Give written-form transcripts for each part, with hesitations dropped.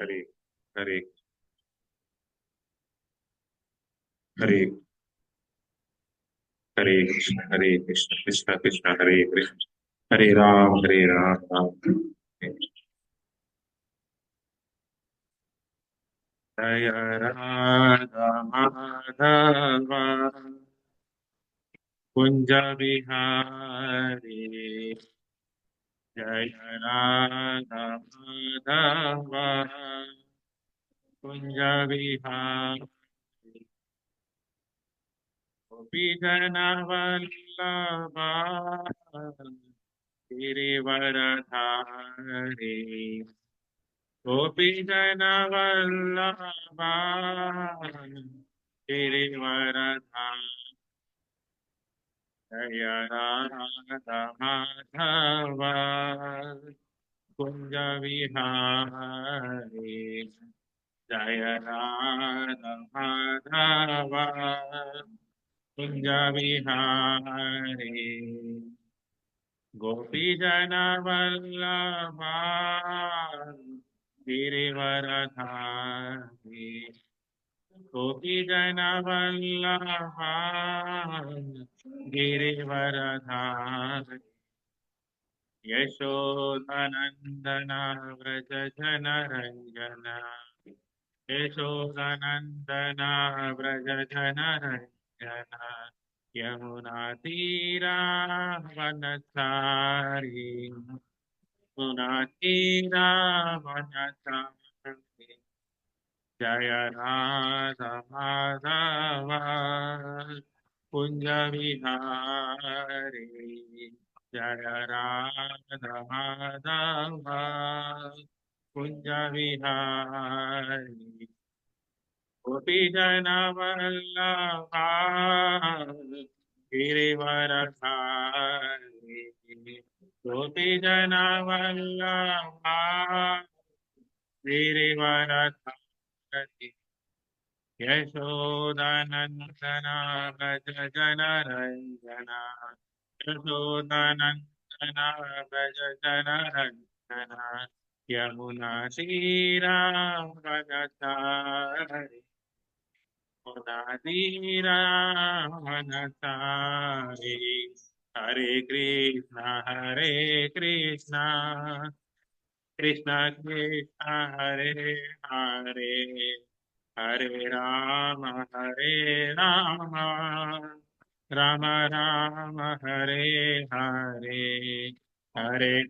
हरे हरे हरे हरे कृष्ण कृष्ण कृष्ण हरे कृष्ण हरे राम राम हरे जय राधा माधव कुंज बिहारी जय राधा माधव कुंज बिहारी गोपी जन वल्लभा गिरिवरधारी गोपी जन वल्लभा गिरिवरधारी जय राधा माधव कुंज विहारी जय राधा माधव कुंज विहारी गोपी जन वल्लभा गिरिवरधारी गोपी जन वल्लभा गिरिवरधारी यशोदनन्दन व्रज जन रञ्जन यशोदनन्दन व्रज जन रञ्जन यमुना वनचारी यमुना वनचारी जय राधा माधव कुंज विहारी जय राधा माधव कुंज विहारी गोपी जन वल्लभा गिरिवरधारी गोपी जन वल्लभा गिरिवरधारी यशोदानन्दन व्रज जन रञ्जन यशोदानन्दन व्रज जन रञ्जन यमुना वनचारी हरे कृष्ण कृष्ण कृष्ण हरे हरे हरे राम राम राम हरे हरे हरे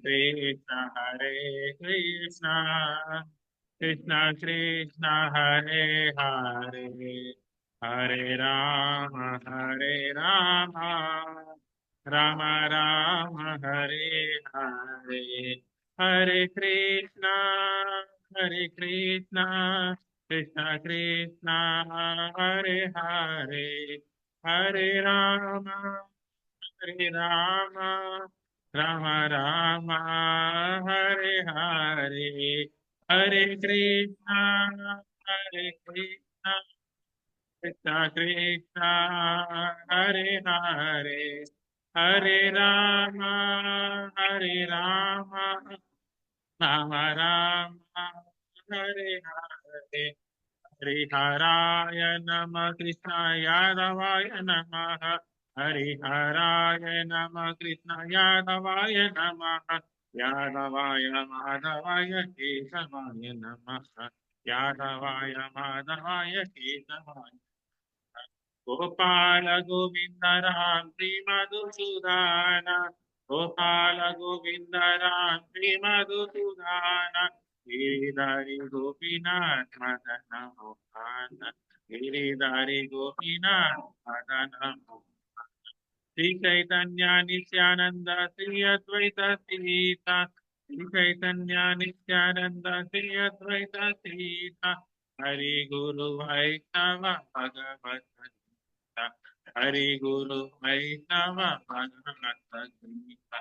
कृष्ण कृष्ण कृष्ण हरे हरे हरे राम राम राम हरे हरे हरे कृष्णा कृष्ण कृष्ण हरे हरे हरे राम राम राम हरे हरे हरे कृष्णा कृष्ण कृष्ण हरे हरे हरे राम राम राम हरे हरे हरिहराय नमः कृष्णाय यादवाय नमः हरिहराय नमः कृष्ण यादवाय नमः यादवाय माधवाय केशवाय नमः यादवाय माधवाय केशवाय गोपाल गोविंद राम श्री मधुसूदन गोपाल गोविंद राम श्री मधुसूदन गिरिधारी गोपीनाथ मदन मोहन गिरिधारी गोपीनाथ मदन मोहन श्री चैतन्य नित्यानंद श्री अद्वैत सीता श्री चैतन्य नित्यानंद श्री अद्वैत सीता हरि गुरु वैष्णव भगवत हरि गुरु वैष्णव भगवत गीता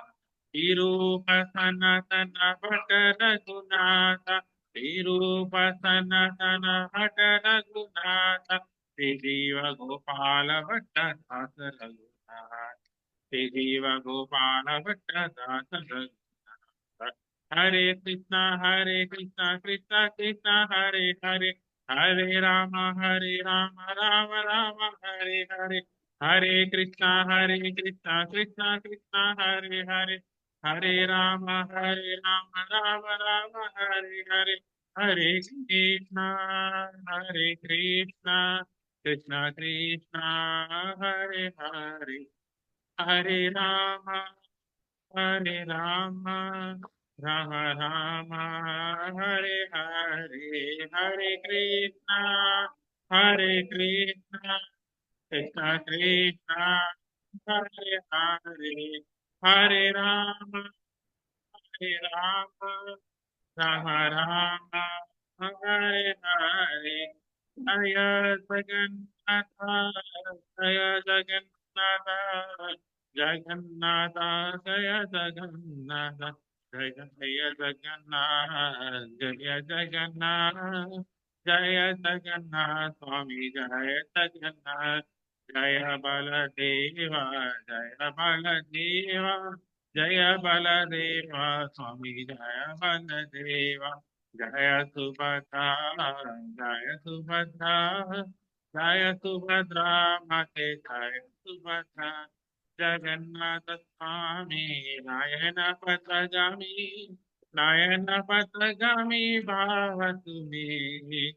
तिरूप सनातन भट रघुनाथ तिरूप सनातन भट रघुनाथ श्री जीव गोपाल भट्ट दास रघुनाथ श्री जीव गोपाल भट्ट दास Raghunath Hare Krishna, Krishna Krishna, Hare Hare, Hare Rama, Rama Rama, Hare Hare, Hare Krishna, Krishna Krishna, Hare Hare, Hare Rama, Rama Rama, Hare Hare, Hare Krishna, Krishna Krishna, Hare Hare, Hare Rama. Hare Rama, Rama Rama, Hare Hare, Hare Krishna, Krishna Krishna, Hare Hare, Hare Rama, Rama, Rama Rama, Hare Hare, Jaya Jagannatha, Jaya Jagannatha, Jagannatha, Jaya Jagannatha, Jaya Jaya Jagannath, Jaya Jagannath, Jaya Jagannath, Swami Jaya Jagannath, Jaya Baladeva, Jaya Baladeva, Jaya Baladeva, Swami Jaya Baladeva, Jaya Subhadra, Jaya Subhadra, Jaya Subhadra, Mate Jaya Subhadra, Jagannatha Swami, Nayana Patragami, Nayana Patragami, Bhavatumi,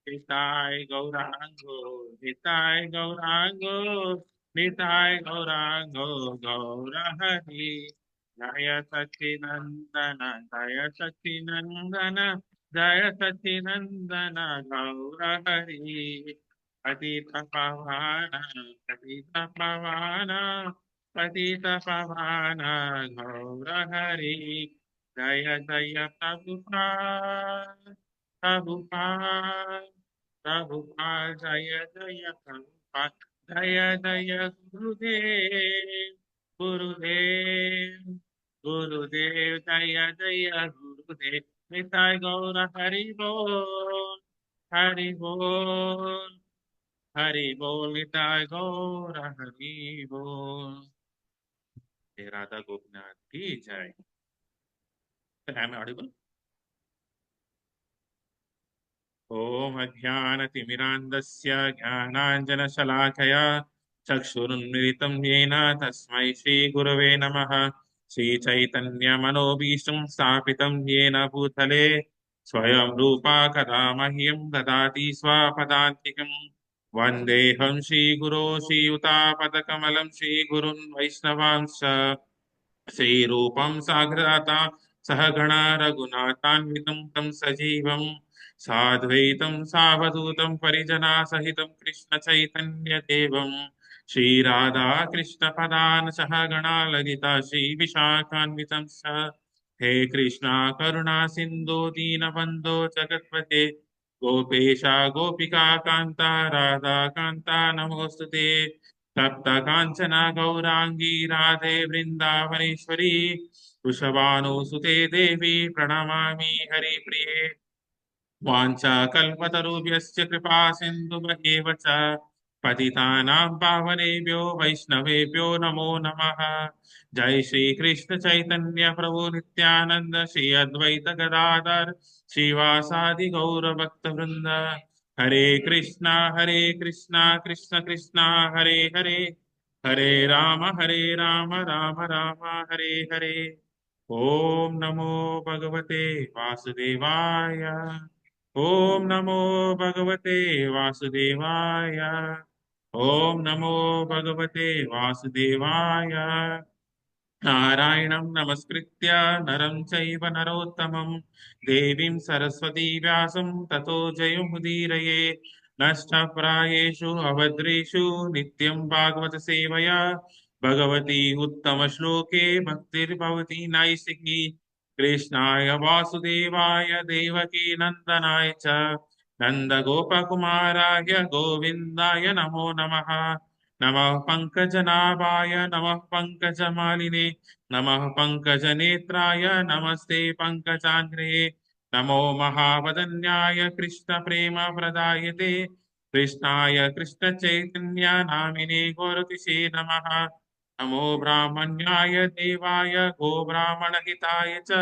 Nitai Gaurango, Nitai Gaurango, Nitai Gaurango, Gaurahari, Jaya Sacinandana, Jaya Sacinandana, Jaya Sacinandana, Gaurahari, Patita Pavana, Patita Pavana, Patita Pavana, Gaurahari, Jaya Jaya Prabhupada, Prabhupada, Prabhupada, Jaya Jaya Prabhupada, Jaya Jaya Gurudev, Gurudev, Gurudev, Jaya Jaya Gurudev, Nitai Gaura Hari Bol, Hari Bol, Hari Bol, Nitai Gaura Hari Bol. Hey, Radha Gopinath ki jai. Am I audible? ॐ अज्ञानतिमिरान्धस्य ज्ञानाञ्जनशलाकया चक्षुरुन्मिलितं येन तस्मै श्रीगुरवे नमः श्रीचैतन्यमनोभीष्टं स्थापितं येन भूतले स्वयं रूपा कदा मह्यं ददाति स्वपदान्तिकम् वन्देऽहं श्रीगुरो श्रीयुतापदकमलं श्रीगुरुन् वैष्णवांश्च श्रीरूपं साग्रता सहगणा रघुनाथान्वितं तं सजीवं साद्वैतं सावधूतं परिजनासहितं कृष्णचैतन्यदेवं श्रीराधा कृष्णपदान् सहगणा ललिता श्रीविशाखान्वितं स हे कृष्णा करुणा सिन्धो दीनबन्धो जगत्पते गोपेशा गोपिका कान्ता राधा कान्ता नमोऽस्तु ते तप्त काञ्चन गौराङ्गी राधे वृन्दावनेश्वरी वृषभानुसुते देवी प्रणमामि हरिप्रिये वाञ्छाकल्पतरुभ्यश्च कृपा सिन्धुभ्येव च पतितानां पावनेभ्यो वैष्णवेभ्यो नमो नमः जय श्री कृष्ण चैतन्य प्रभु नित्यानंद श्री अद्वैत गदाधर श्रीवासादि गौर भक्त वृंद हरे कृष्णा कृष्ण कृष्णा हरे हरे हरे राम राम राम हरे हरे ओम नमो भगवते वासुदेवाय ओम नमो भगवते वासुदेवाय ओम नमो भगवते वासुदेवाय नारायणं नमस्कृत्य नरं चैव नरोत्तमं देवीं सरस्वती व्यासं ततो जयमुदीरये नष्टप्रायेषु अभद्रेषु नित्यं भागवत सेवया भगवती उत्तमश्लोके भक्तिर्भवती नैष्टिकी कृष्णाय वासुदेवाय देवकी नन्दनाय च नन्दगोपकुमाराय गोविन्दाय नमो नमः नमः पङ्कजनाभाय नमः पङ्कजमालिने नमः पङ्कजनेत्राय नमस्ते पङ्कजाङ्घ्रे नमो महावदन्याय कृष्णप्रेमप्रदायते कृष्णाय कृष्णचैतन्य नामिने गोरतिसे नमः नमो ब्राह्मण्याय देवाय गोब्राह्मणहिताय च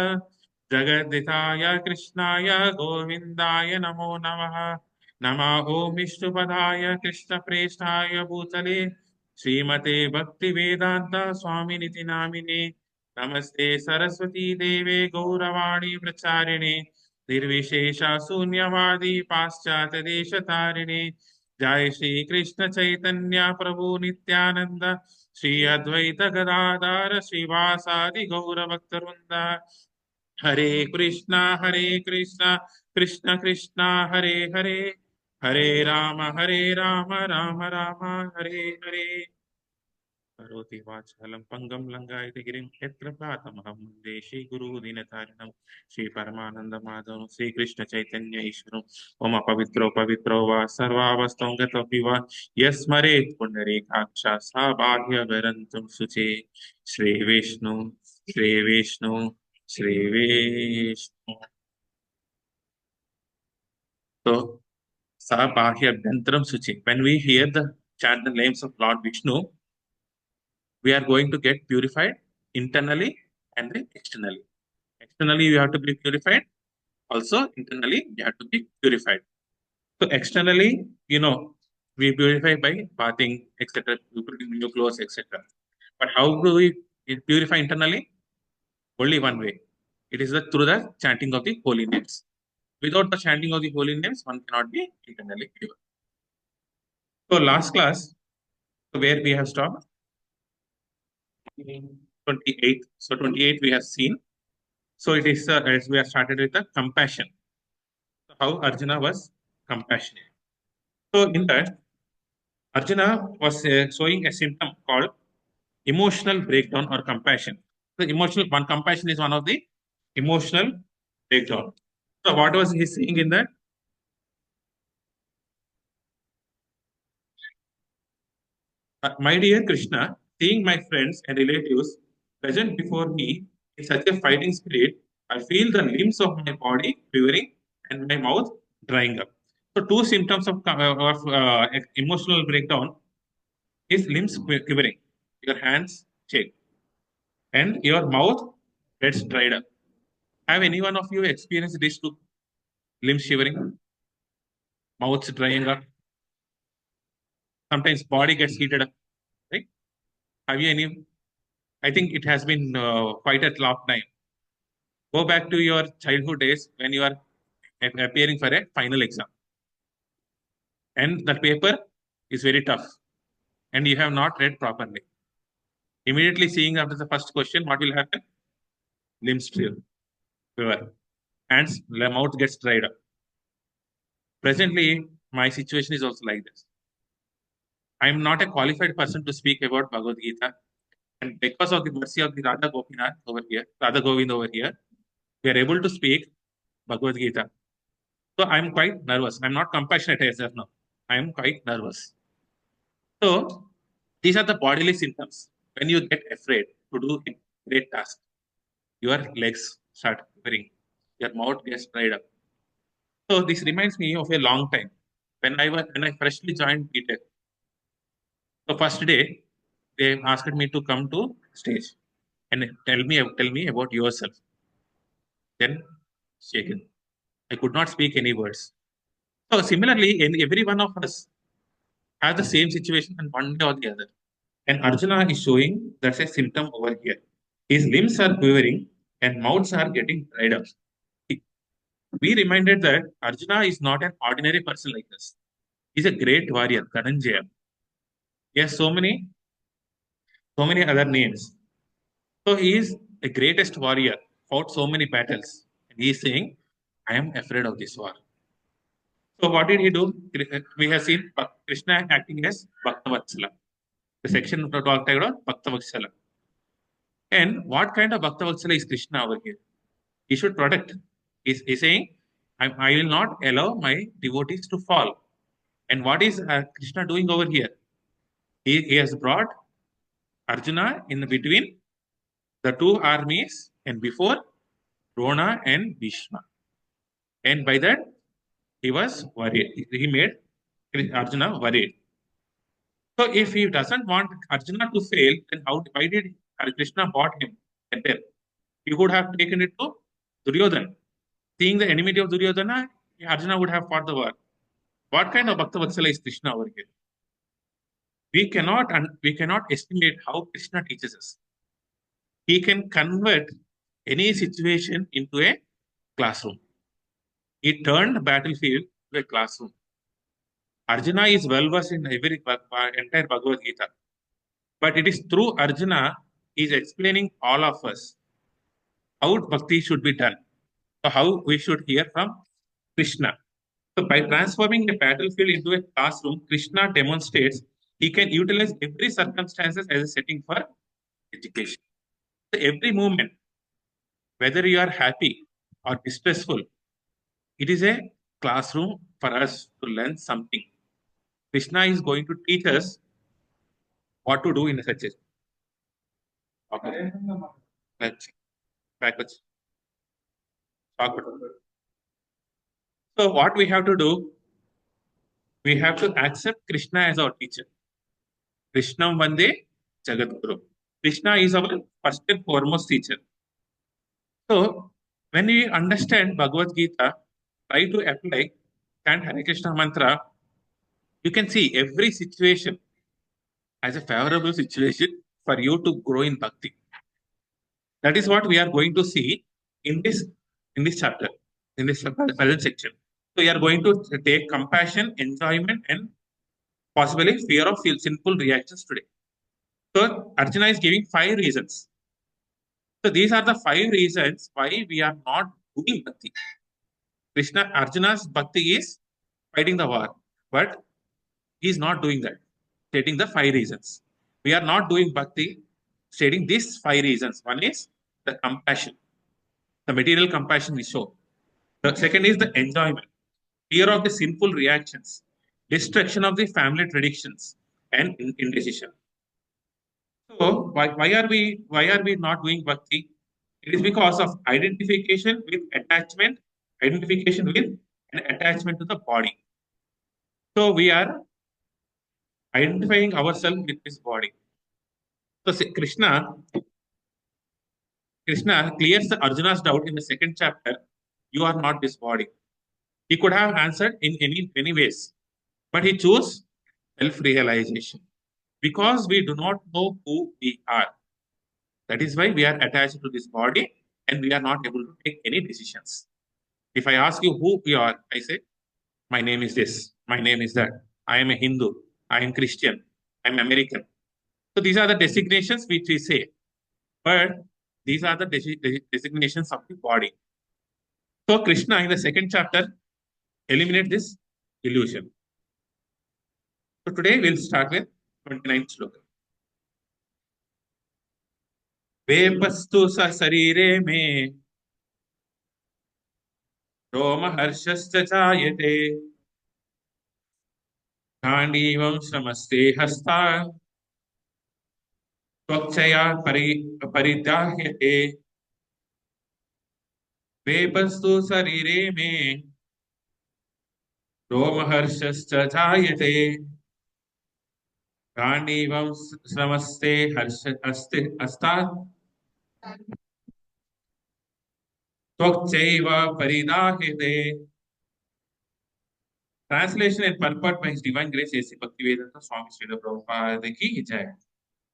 जगद्दिताय कृष्णाय गोविन्दाय नमो नमः। नमः ॐ विष्णुपदाय कृष्णप्रेष्ठाय भूतले श्रीमते भक्तिवेदान्त स्वामिनिति नामिने। नमस्ते सरस्वती देवे गौरवाणी प्रचारिणे निर्विशेष शून्यवादी पाश्चात्य देशतारिणे। जय श्री कृष्ण चैतन्य प्रभु नित्यानंद श्री अद्वैत गदाधर श्रीवासादि गौर भक्तवृंद। हरे कृष्णा कृष्ण कृष्णा हरे हरे, हरे राम राम राम हरे हरे। करोति वाचालं पंगं लंघयति गिरिं यत्र प्रातमहं वन्दे श्रीगुरुदीनतारिणं श्रीपरमानन्दमाधवं श्रीकृष्ण चैतन्य ईश्वरम्। ओम पवित्रो पवित्रो वा सर्वावस्थं गतोऽपि वा यस्मरेत् पुण्डरीकाक्षा सा बाह्यगरन्तुं शुचे। Shri Vishnu Shri Vishnu Shri Vishnu. So, sa bahya abhyantram suchi. When we hear the chant the names of Lord Vishnu, we are going to get purified internally and then externally. Externally, you have to be purified. Also, internally, you have to be purified. So, externally, we purify by bathing, etc., putting new clothes, etc. But how do we purify internally? Only one way. It is through the chanting of the holy names. Without the chanting of the holy names, one cannot be internally pure. So, last class, where we have stopped, 28. So, 28 we have seen. So, it is as we have started with the compassion. So how Arjuna was compassionate. So, in that, Arjuna was showing a symptom called emotional breakdown or compassion. The emotional one compassion is one of the emotional breakdown. So, what was he saying in that? My dear Krishna, seeing my friends and relatives present before me in such a fighting spirit, I feel the limbs of my body quivering and my mouth drying up. So, two symptoms of emotional breakdown is limbs quivering. Your hands shake and your mouth gets dried up. Have any one of you experienced these two, limbs shivering, mouths drying up? Sometimes body gets heated up, right? Have you any? I think it has been quite a long time. Go back to your childhood days when you are appearing for a final exam, and the paper is very tough, and you have not read properly. Immediately seeing after the first question, what will happen? Limbs quiver, hands, the mouth gets dried up. Presently, my situation is also like this. I am not a qualified person to speak about Bhagavad Gita, and because of the mercy of the Radha Gopinath over here, Radha Govind over here, we are able to speak Bhagavad Gita. So I am quite nervous. I am not compassionate as of now. I am quite nervous. So these are the bodily symptoms. When you get afraid to do a great task, your legs start quivering, your mouth gets dried up. So this reminds me of a long time when I freshly joined BTech. So first day, they asked me to come to stage and tell me about yourself. Then shaken. I could not speak any words. So similarly, in every one of us has the same situation and one day or the other. And Arjuna is showing that's a symptom over here. His limbs are quivering and mouths are getting dried up. We reminded that Arjuna is not an ordinary person like us. He's a great warrior, Dhananjaya. He has so many other names. So he is the greatest warrior, fought so many battles. And he is saying, I am afraid of this war. So what did he do? We have seen Krishna acting as Bhaktavatsala. The section talked about Bhaktavatsala. And what kind of Bhaktavatsala is Krishna over here? He should protect. He's saying, I will not allow my devotees to fall. And what is Krishna doing over here? He has brought Arjuna in between the two armies and before Drona and Bhishma. And by that, he was worried. He made Arjuna worried. So if he doesn't want Arjuna to fail, then why did Krishna bought him? Then he would have taken it to. Duryodhana. Seeing the enmity of Duryodhana, Arjuna would have fought the war. What kind of Bhakta Vatsala is Krishna over here? We cannot estimate how Krishna teaches us. He can convert any situation into a classroom. He turned battlefield to a classroom. Arjuna is well versed in entire Bhagavad Gita, but it is through Arjuna he is explaining all of us how bhakti should be done. So how we should hear from Krishna. So by transforming a battlefield into a classroom, Krishna demonstrates he can utilize every circumstances as a setting for education. So every moment, whether you are happy or distressful, it is a classroom for us to learn something. Krishna is going to teach us what to do in such a okay. Let's backwards. Backward. So what we have to do, we have to accept Krishna as our teacher. Krishnam Vande Jagadguru. Krishna is our first and foremost teacher. So when we understand Bhagavad Gita, try to apply chant Hare Krishna mantra, you can see every situation as a favorable situation for you to grow in bhakti. That is what we are going to see in this chapter, in this present section. So we are going to take compassion, enjoyment, and possibly fear of sinful reactions today. So Arjuna is giving 5 reasons. So these are the 5 reasons why we are not doing bhakti. Arjuna's bhakti is fighting the war, but he is not doing that. Stating the 5 reasons. We are not doing bhakti, stating these 5 reasons. One is the compassion, the material compassion we show. The second is the enjoyment, fear of the sinful reactions, destruction of the family traditions, and indecision. So why are we not doing bhakti? It is because of identification with attachment, identification with an attachment to the body. So we are identifying ourselves with this body. So Krishna clears the Arjuna's doubt in the second chapter. You are not this body. He could have answered in many ways, but he chose self-realization because we do not know who we are. That is why we are attached to this body and we are not able to take any decisions. If I ask you who you are, I say, my name is this, my name is that. I am a Hindu, I am Christian, I am American. So these are the designations which we say, but these are the designations of the body. So Krishna in the second chapter eliminate this illusion. So today we'll start with 29th sloka. वेपस्तु स शरीरे मे रोमहर्षश्च जायते गाण्डीवं श्रमस्ते हस्ता त्वक्चया परिदाह्यते वेपस्तु शरीरे मे रोमहर्षश्च जायते गाण्डीवं श्रमस्ते हस्ता त्वक्चैव परिदाह्यते. Translation and purport by His Divine Grace A.C. Bhaktivedanta Swami Srila Prabhupada ki jai.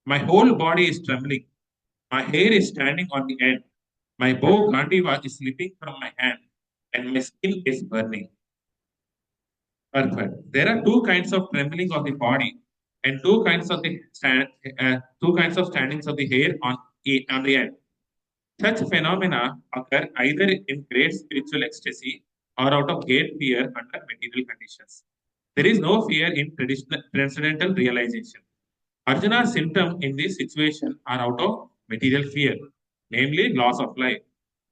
My whole body is trembling. My hair is standing on the end. My bow Gandiva is slipping from my hand, and my skin is burning. Perfect. There are 2 kinds of trembling of the body, and 2 kinds of standings of the hair on the end. Such phenomena occur either in great spiritual ecstasy or out of great fear under material conditions. There is no fear in transcendental realization. Arjuna's symptoms in this situation are out of material fear, namely loss of life.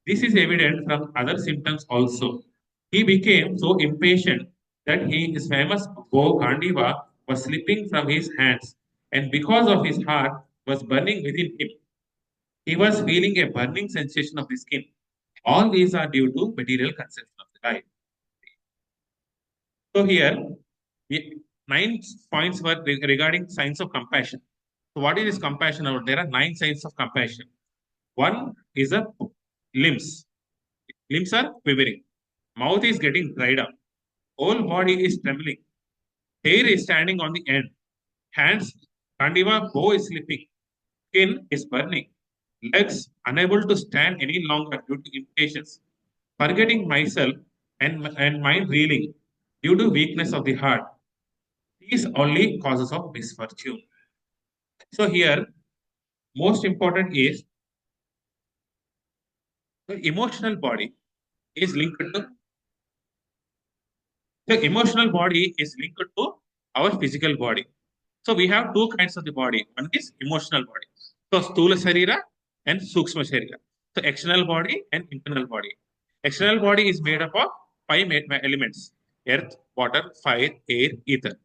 This is evident from other symptoms also. He became so impatient that his famous bow Gandiva was slipping from his hands, and because of his heart was burning within him. He was feeling a burning sensation of the skin. All these are due to material conception of the life. So here, 9 points were regarding signs of compassion. So what is this compassion? There are 9 signs of compassion. One is a limbs. Limbs are quivering. Mouth is getting dried up. Whole body is trembling. Hair is standing on the end. Hands, Gandiva bow is slipping. Skin is burning. Legs unable to stand any longer due to impatience. Forgetting myself and mind reeling due to weakness of the heart. These only causes of misfortune. So here, most important is the emotional body is linked to the emotional body is linked to our physical body. So we have two kinds of the body. One is emotional body. So Stula Sharira and Sukshma Sharira. So external body and internal body. External body is made up of five elements: earth, water, fire, air, ether.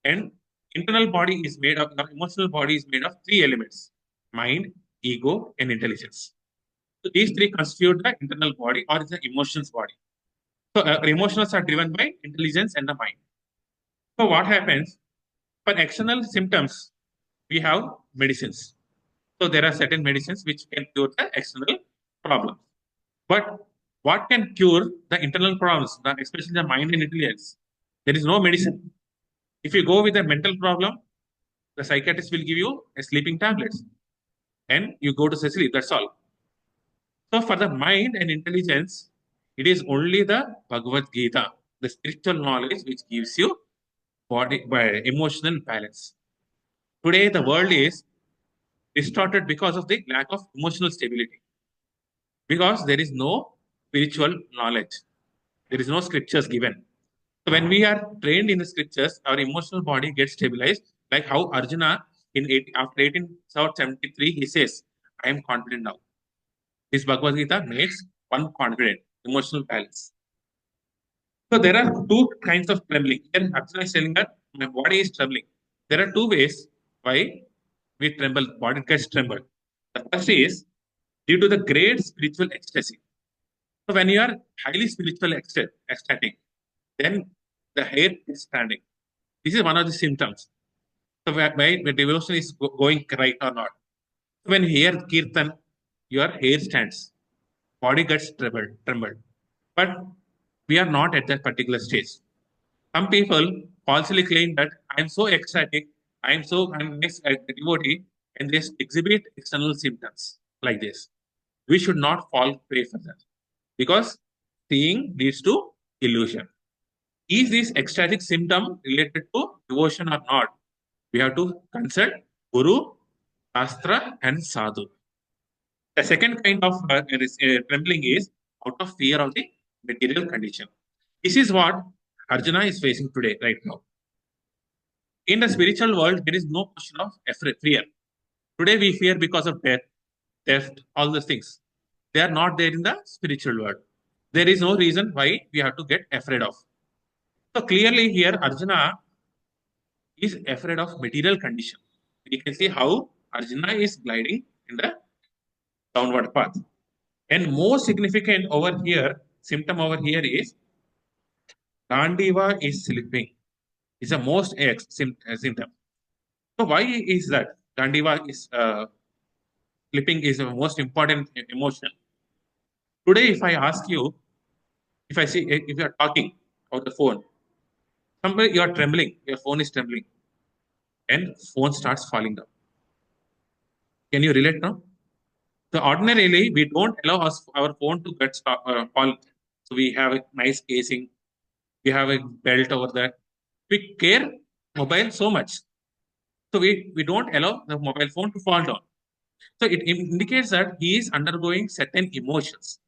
And internal body is made of, the emotional body is made of three elements: mind, ego, and intelligence. So these three constitute the internal body or the emotions body. So emotions are driven by intelligence and the mind. So what happens for external symptoms? We have medicines. So there are certain medicines which can cure the external problems. But what can cure the internal problems, especially the mind and intelligence? There is no medicine. If you go with a mental problem, the psychiatrist will give you a sleeping tablets, and you go to sleep. That's all. So for the mind and intelligence, it is only the Bhagavad Gita, the spiritual knowledge, which gives you body by emotional balance. Today, the world is distorted because of the lack of emotional stability. Because there is no spiritual knowledge, there is no scriptures given. So when we are trained in the scriptures, our emotional body gets stabilized. Like how Arjuna after 1873 he says, "I am confident now." This Bhagavad Gita makes one confident, emotional balance. So there are two kinds of trembling. Here Arjuna is telling that my body is trembling. There are two ways why we tremble, body gets trembled. The first is due to the great spiritual ecstasy. So when you are highly spiritual ecstatic, then the hair is standing. This is one of the symptoms. So why the devotion is going right or not. So when you hear kirtan, your hair stands, body gets trembled. But we are not at that particular stage. Some people falsely claim that I'm so ecstatic, I'm next a devotee, and they exhibit external symptoms like this. We should not fall prey for that because seeing leads to illusion. Is this ecstatic symptom related to devotion or not? We have to consult Guru, Shastra, and Sadhu. The second kind of trembling is out of fear of the material condition. This is what Arjuna is facing today, right now. In the spiritual world, there is no question of fear. Today, we fear because of death, theft, all those things. They are not there in the spiritual world. There is no reason why we have to get afraid of. So clearly, here Arjuna is afraid of material condition. We can see how Arjuna is gliding in the downward path. And most significant over here, symptom over here is Gandiva is slipping. Is the most symptom. So why is that? Gandiva is slipping is the most important emotion. Today, if I ask you, if I see, if you are talking on the phone, somebody you are trembling, your phone is trembling, and phone starts falling down. Can you relate now? So ordinarily, we don't allow our phone to get fall. So we have a nice casing, we have a belt over that. We care mobile so much. So we don't allow the mobile phone to fall down. So it indicates that he is undergoing certain emotions.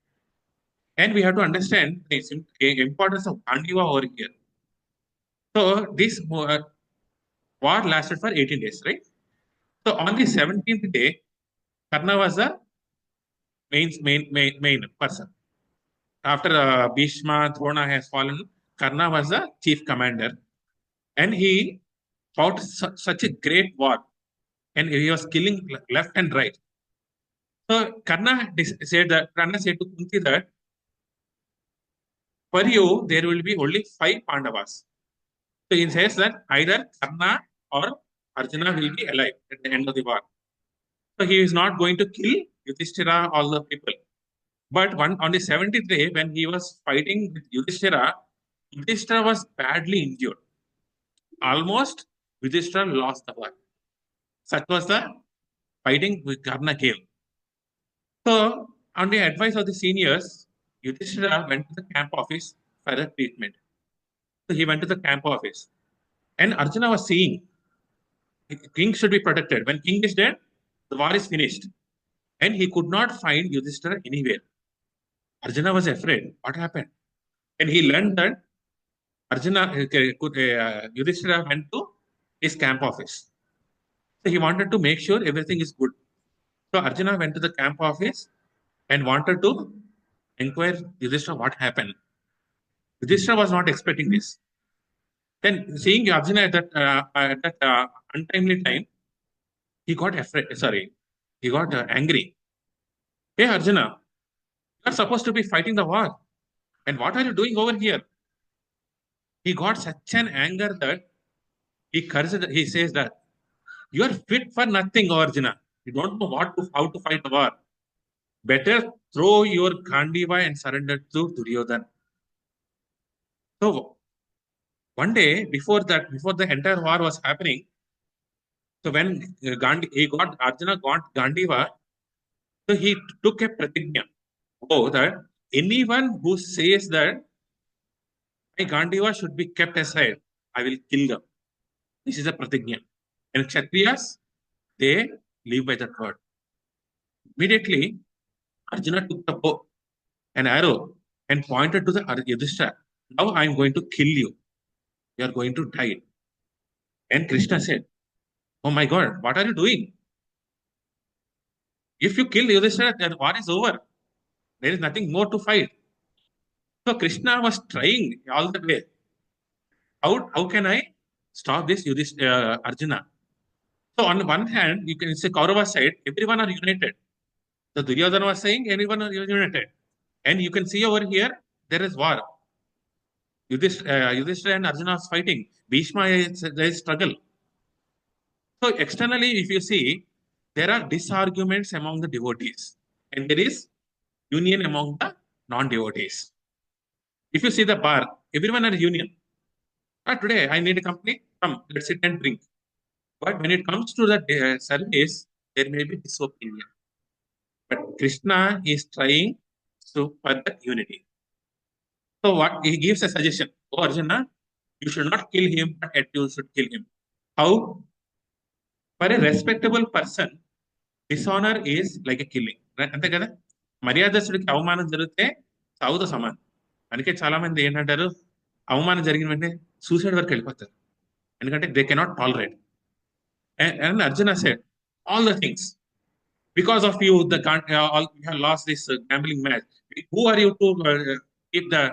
And we have to understand the importance of Gandiva over here. So this war lasted for 18 days, right? So on the 17th day, Karna was the main person. After Bhishma, Drona has fallen, Karna was the chief commander. And he fought such a great war. And he was killing left and right. So Karna said to Kunti that for you, there will be only 5 Pandavas. So he says that either Karna or Arjuna will be alive at the end of the war. So he is not going to kill Yudhishthira, all the people. But on the 70th day, when he was fighting with Yudhishthira, Yudhishthira was badly injured. Almost Yudhishthira lost the war. Such was the fighting with Karna came. So, on the advice of the seniors, Yudhishthira went to the camp office for a treatment. So he went to the camp office. And Arjuna was saying, king should be protected. When king is dead, the war is finished. And he could not find Yudhishthira anywhere. Arjuna was afraid. What happened? And he learned that Yudhishthira went to his camp office. So he wanted to make sure everything is good. So Arjuna went to the camp office and wanted to inquire Yudhishthira what happened. Yudhishthira was not expecting this. Then seeing Arjuna at that untimely time, he got afraid. Sorry, he got angry. Hey Arjuna, you are supposed to be fighting the war, and what are you doing over here? He got such an anger that he cursed. He says that you are fit for nothing, Arjuna. You don't know how to fight the war. Better throw your Gandiva and surrender to Duryodhana. So one day before the entire war was happening, so when Arjuna got Gandiva, so he took a pratigna. Oh, that anyone who says that my Gandiva should be kept aside, I will kill them. This is a pratigna. And Kshatriyas, they live by that word. Immediately, Arjuna took the bow, an arrow, and pointed to the Yudhishthira. Now I am going to kill you. You are going to die. And Krishna said, oh my God, what are you doing? If you kill Yudhishthira, the war is over. There is nothing more to fight. So Krishna was trying all the way. How can I stop this Arjuna? So on one hand, you can say Kaurava side, everyone are united. The Duryodhana was saying everyone are united. And you can see over here, there is war. Yudhishthira and Arjuna is fighting. Bhishma there is struggle. So externally, if you see, there are disarguments among the devotees. And there is union among the non-devotees. If you see the bar, everyone are union. Today, I need a company. Come, let's sit and drink. But when it comes to the service, there may be disopinion. But Krishna is trying to for the unity. So what he gives a suggestion. Oh Arjuna, you should not kill him, but yet you should kill him. How? For a respectable person, dishonor is like a killing. అంతే కదా మర్యాదస్తుడికి అవమానం జరిగితే చావుతో సమానం. అందుకే చాలా మంది ఏంటంటారు అవమానం జరిగిన వెంటనే సూసైడ్ వరకు వెళ్ళిపోతారు. ఎందుకంటే they cannot tolerate. And Arjuna said, all the things. Because of you, you have lost this gambling match. Who are you to keep the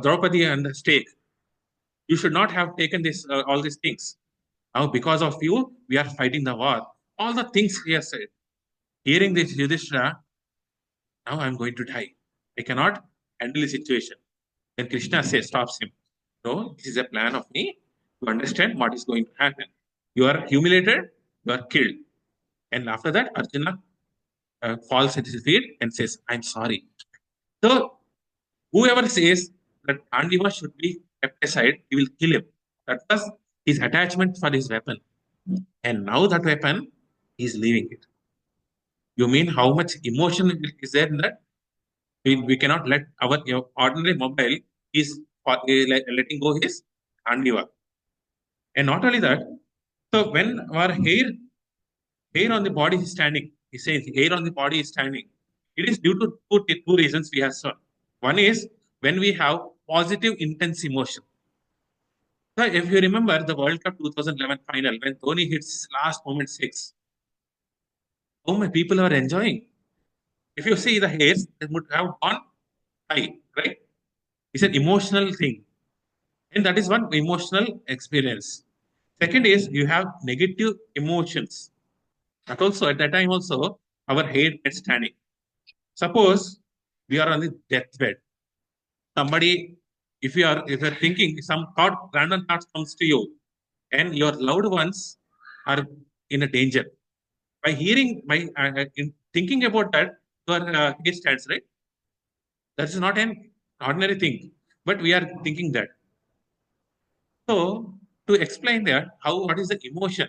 Draupadi and the stake? You should not have taken all these things. Now, because of you, we are fighting the war. All the things he has said. Hearing this, Yudhishthira, now I am going to die. I cannot handle the situation. Then Krishna stops him. No, this is a plan of me to understand what is going to happen. You are humiliated, you are killed. And after that, Arjuna falls at his feet and says, I'm sorry. So, whoever says that Gandiva should be kept aside, he will kill him. That was his attachment for his weapon. And now that weapon, he is leaving it. You mean how much emotion is there in that? We cannot let our ordinary mobile is letting go his Gandiva. And not only that, so when our hair on the body is standing, he says hair on the body is standing. It is due to two reasons we have shown. One is when we have positive intense emotion. So if you remember the World Cup 2011 final, when Dhoni hits last moment six, how many people are enjoying? If you see the hairs, they would have gone high, right? It's an emotional thing. And that is one emotional experience. Second is you have negative emotions. That also, at that time also, our hair gets standing. Suppose we are on the deathbed. Somebody, if you are thinking, some random thoughts comes to you, and your loved ones are in a danger. By in thinking about that, your hair stands, right? That is not an ordinary thing, but we are thinking that. So to explain that, what is the emotion?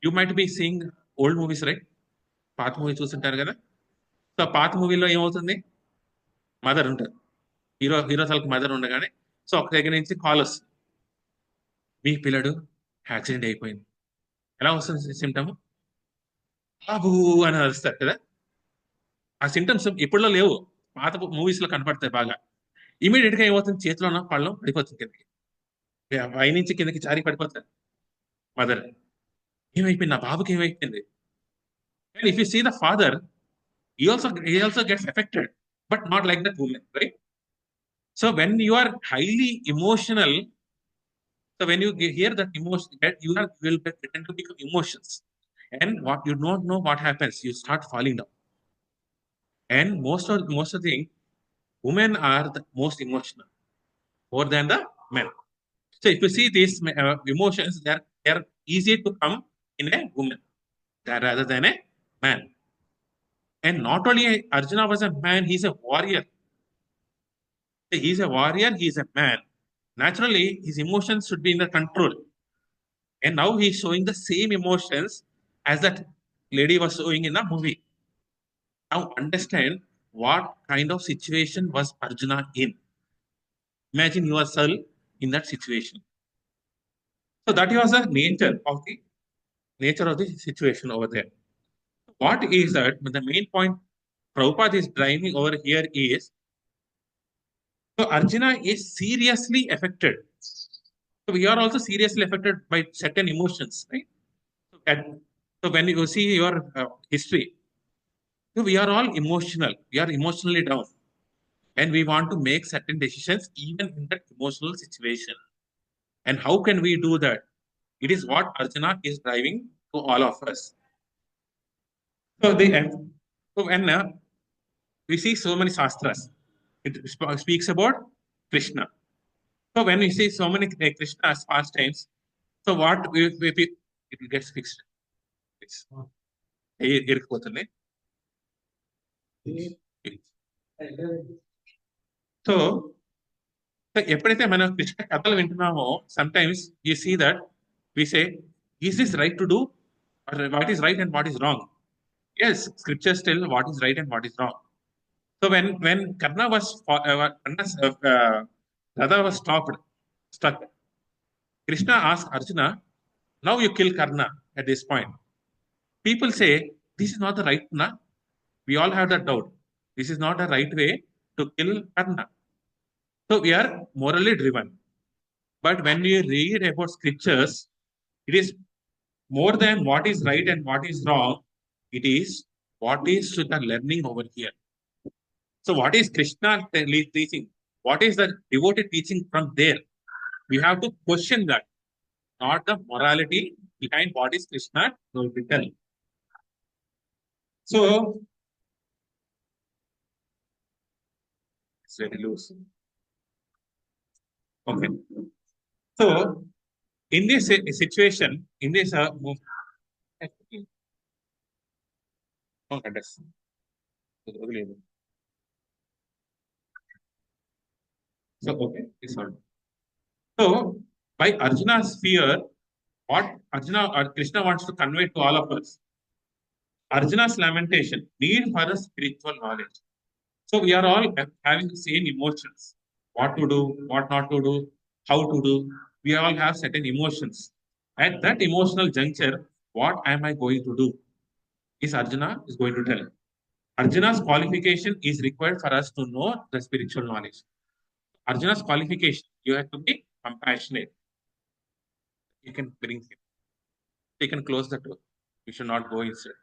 You might be seeing old movies, right? పాత movie చూస్తుంటారు కదా. So పాత మూవీలో ఏమవుతుంది, mother ఉంటారు, hero తలకు mother ఉండగానే so ఒక దగ్గర నుంచి కాల్ వస్తుంది, మీ పిల్లడు యాక్సిడెంట్ అయిపోయింది. ఎలా వస్తుంది సిమ్టమ్? బాబు అని అరుస్తారు కదా. ఆ సిమ్టమ్స్ ఇప్పుడులో లేవు, పాత మూవీస్ లో కనపడతాయి బాగా. ఇమీడియట్ గా ఏమవుతుంది, చేతిలో ఉన్న పళ్ళం పడిపోతుంది కిందకి, పై నుంచి కిందకి జారి పడిపోతారు మదర్. ఏమైపోయింది, నా బాబుకి ఏమైపోయింది? And if you see the father, he also gets affected, but not like that woman, right? So when you are highly emotional, so when you hear that emotion, that you will tend to become emotions, and what you don't know what happens, you start falling down. And most of the thing, women are the most emotional more than the men. So if you see these emotions, they are easy to come in a woman rather than a man. And not only Arjuna was a man, he's a warrior. He's a warrior, he's a man. Naturally, his emotions should be in the control. And now he's showing the same emotions as that lady was showing in the movie. Now understand what kind of situation was Arjuna in. Imagine yourself in that situation. So that was the nature of the situation over there. What is that? The main point Prabhupada is driving over here is, so Arjuna is seriously affected. So we are also seriously affected by certain emotions, right? So when you see your history, so we are all emotional. We are emotionally down, and we want to make certain decisions even in that emotional situation. And how can we do that? It is what Arjuna is driving to all of us. So so when we see so many shastras, it speaks about Krishna. So when we see so many Krishna's pastimes, so what it gets fixed. ఇరుక్కుపోతుంది. So ఎప్పుడైతే మనం కృష్ణ కథలు వింటున్నామో, sometimes you see that we say, is this right to do, what is right and what is wrong? Yes, scriptures tell what is right and what is wrong. So when Karna was Radha was stuck, Krishna asked Arjuna, now you kill Karna at this point. People say, this is not the right na. We all have that doubt. This is not the right way to kill Karna. So we are morally driven. But when we read about scriptures, it is more than what is right and what is wrong. It is what is to the learning over here. So what is Krishna teaching? What is the devoted teaching from there? We have to question that, not the morality behind what is Krishna going to tell. So it's very loose. Okay. So in this situation, in this so okay, it's all. So by Arjuna's fear, what Arjuna or Krishna wants to convey to all of us, Arjuna's lamentation, need for a spiritual knowledge. So we are all having the same emotions. What to do, what not to do, how to do. We all have certain emotions. At that emotional juncture, what am I going to do? Is Arjuna is going to tell. Arjuna's qualification is required for us to know the spiritual knowledge. Arjuna's qualification, you have to be compassionate. You can bring him. You can close the door. You should not go inside.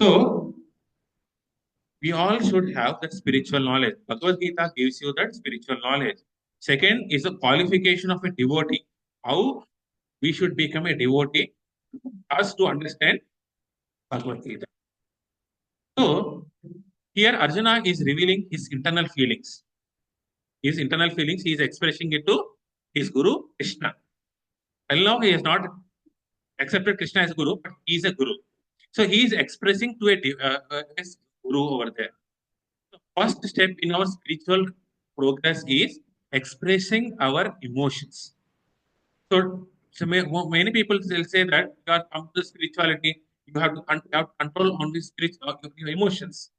So we all should have that spiritual knowledge. Bhagavad Gita gives you that spiritual knowledge. Second is the qualification of a devotee. How we should become a devotee, us to understand Bhagavad Gita. So here Arjuna is revealing his internal feelings. His internal feelings, he is expressing it to his Guru Krishna. Till now he has not accepted Krishna as Guru, but he is a Guru. So he is expressing to a guru over there. The first step in our spiritual progress is expressing our emotions. Many people will say that you are come to spirituality, you have to have control on the your emotions.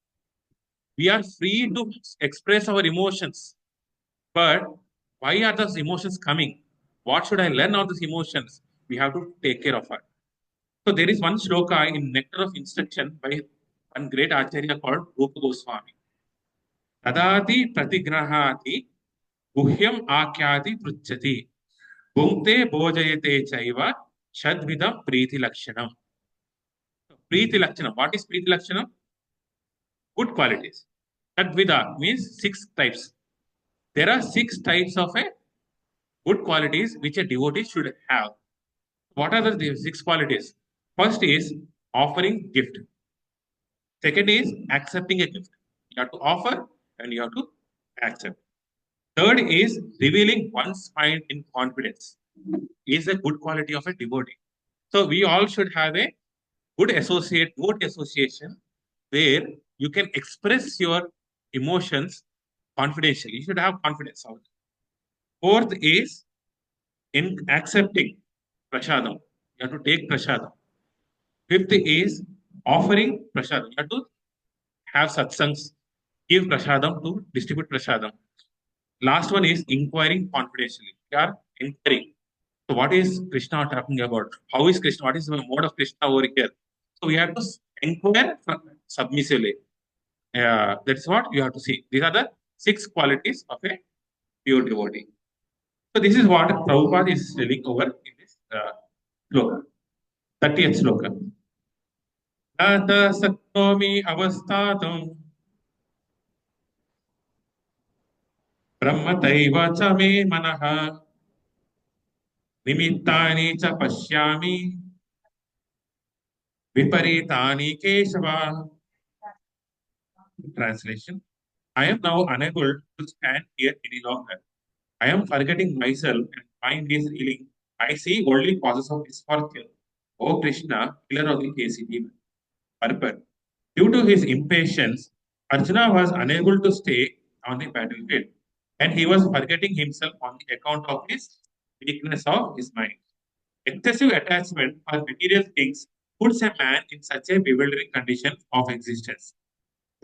We are free to express our emotions, but why are those emotions coming? What should I learn of these emotions? We have to take care of it. So there is one shloka in Nectar of Instruction by one great acharya called Rupa Goswami. Tadati pratigrahati guhyam akyati pruchati bhungte bhojayate chaiva shadvidam preeti lakshanam. Preeti lakshanam. What is preeti lakshanam? Good qualities. Shadvida means six types. There are six types of a good qualities which a devotee should have. What are the six qualities? First is offering gift. Second is accepting a gift. You have to offer and you have to accept. Third is revealing one's mind in confidence. Is a good quality of a devotee. So we all should have a good association where you can express your emotions confidentially. You should have confidence. Fourth is in accepting prasadam. You have to take prasadam. Fifth is offering prasadam. You have to have satsangs, give prasadam to distribute prasadam. Last one is inquiring confidentially. You are inquiring. So what is Krishna talking about? How is Krishna? What is the mode of Krishna over here? So we have to inquire submissively. That's what you have to see. These are the six qualities of a pure devotee. So this is what Prabhupada is telling over in this sloka, 30th sloka. Tata saktomi avastatam brahmataiva cha me manaha nimittani cha pashyami viparitani keshava. Translation. I am now unable to stand here any longer. I am forgetting myself and mind is reeling. I see only causes of misfortune. O Krishna, killer of the KCD. Purport. Due to his impatience, Arjuna was unable to stay on the battlefield, and he was forgetting himself on the account of his weakness of his mind. Excessive attachment for material things puts a man in such a bewildering condition of existence.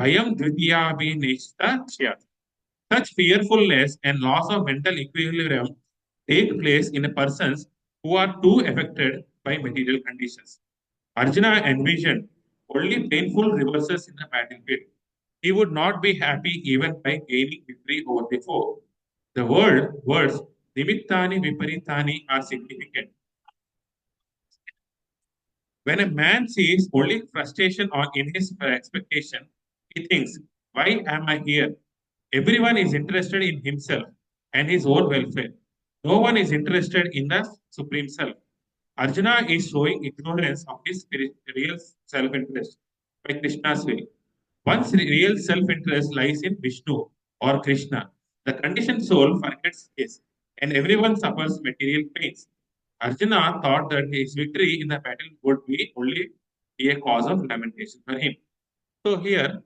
Bhayam dvitiyabhineshta chya. Such fearfulness and loss of mental equilibrium take place in a persons who are too affected by material conditions. Arjuna envisioned only painful reverses in the battlefield. He would not be happy even by gaining victory over the foe. The words nimittani viparitani are significant. When a man sees only frustration on in his expectation, he thinks, why am I here? Everyone is interested in himself and his own welfare. No one is interested in the Supreme Self. Arjuna is showing ignorance of his real self interest by Krishna's will. One's real self interest lies in Vishnu or Krishna. The conditioned soul forgets this, and everyone suffers material pains. Arjuna thought that his victory in the battle would be only be a cause of lamentation for him. So here,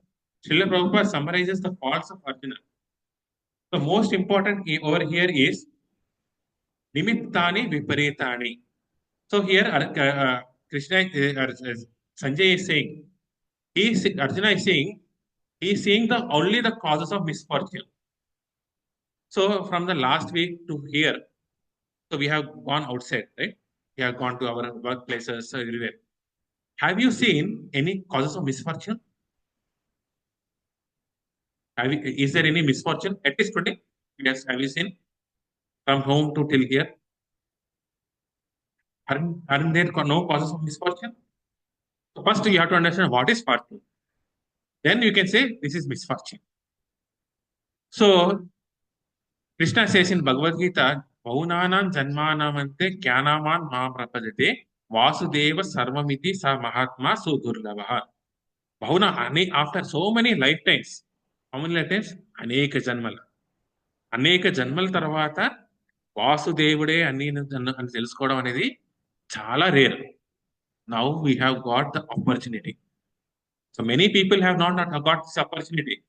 Srila Prabhupada summarizes the faults of Arjuna. The most important over here is nimittani viparitani. So here, Krishna, Sanjay is saying, Arjuna is saying, he is seeing the only the causes of misfortune. So from the last week to here, so we have gone outside, right? We have gone to our workplaces, everywhere. Have you seen any causes of misfortune? Is there any misfortune? At least today, yes. Have you seen from home to till here? Aren't there no causes of misfortune? So first, you have to understand what is fortune. Then you can say this is misfortune. So Krishna says in Bhagavad Gita, Bhaunanan Janmanamante Kyanaman Mam Prapajate Vasudeva Sarvamiti Sa Mahatma Sudurlavaha. After so many lifetimes, how many lifetimes? Aneka Janmala. అనేక జన్మల తర్వాత వాసుదేవుడే అని తెలుసుకోవడం అనేది చాలా rare. Now we have got the opportunity. So many people have not got this opportunity.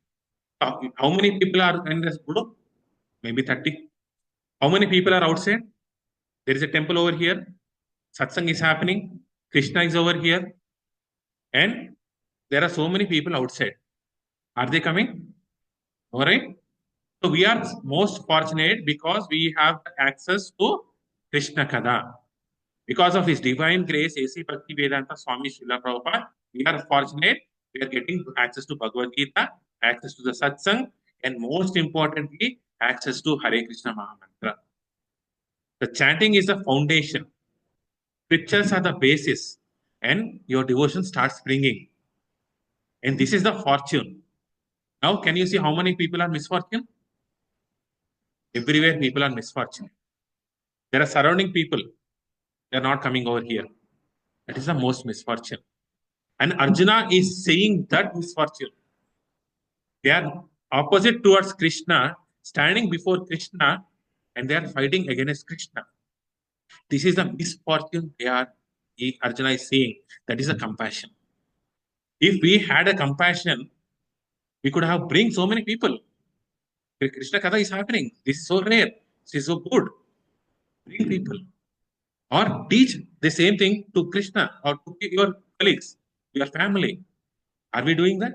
How many people are in this group? Maybe 30. How many people are outside? There is a temple over here. Satsang is happening. Krishna is over here. And there are so many people outside. Are they coming? All right. So we are most fortunate because we have access to Krishna Kada. Because of His divine grace, A.C. Bhakti Vedanta Swami Srila Prabhupada, we are fortunate. We are getting access to Bhagavad Gita, access to the Satsang, and most importantly, access to Hare Krishna Mahamantra. The chanting is the foundation. Scriptures are the basis, and your devotion starts springing. And this is the fortune. Now, can you see how many people are misfortune? Everywhere, people are misfortune. There are surrounding people. They are not coming over here. That is the most misfortune. And Arjuna is saying that misfortune. They are opposite towards Krishna, standing before Krishna, and they are fighting against Krishna. This is the misfortune Arjuna is saying. That is a compassion. If we had a compassion, we could have bring so many people. Krishna Katha is happening. This is so rare. This is so good. Bring people. Or teach the same thing to Krishna or to your colleagues, your family. Are we doing that?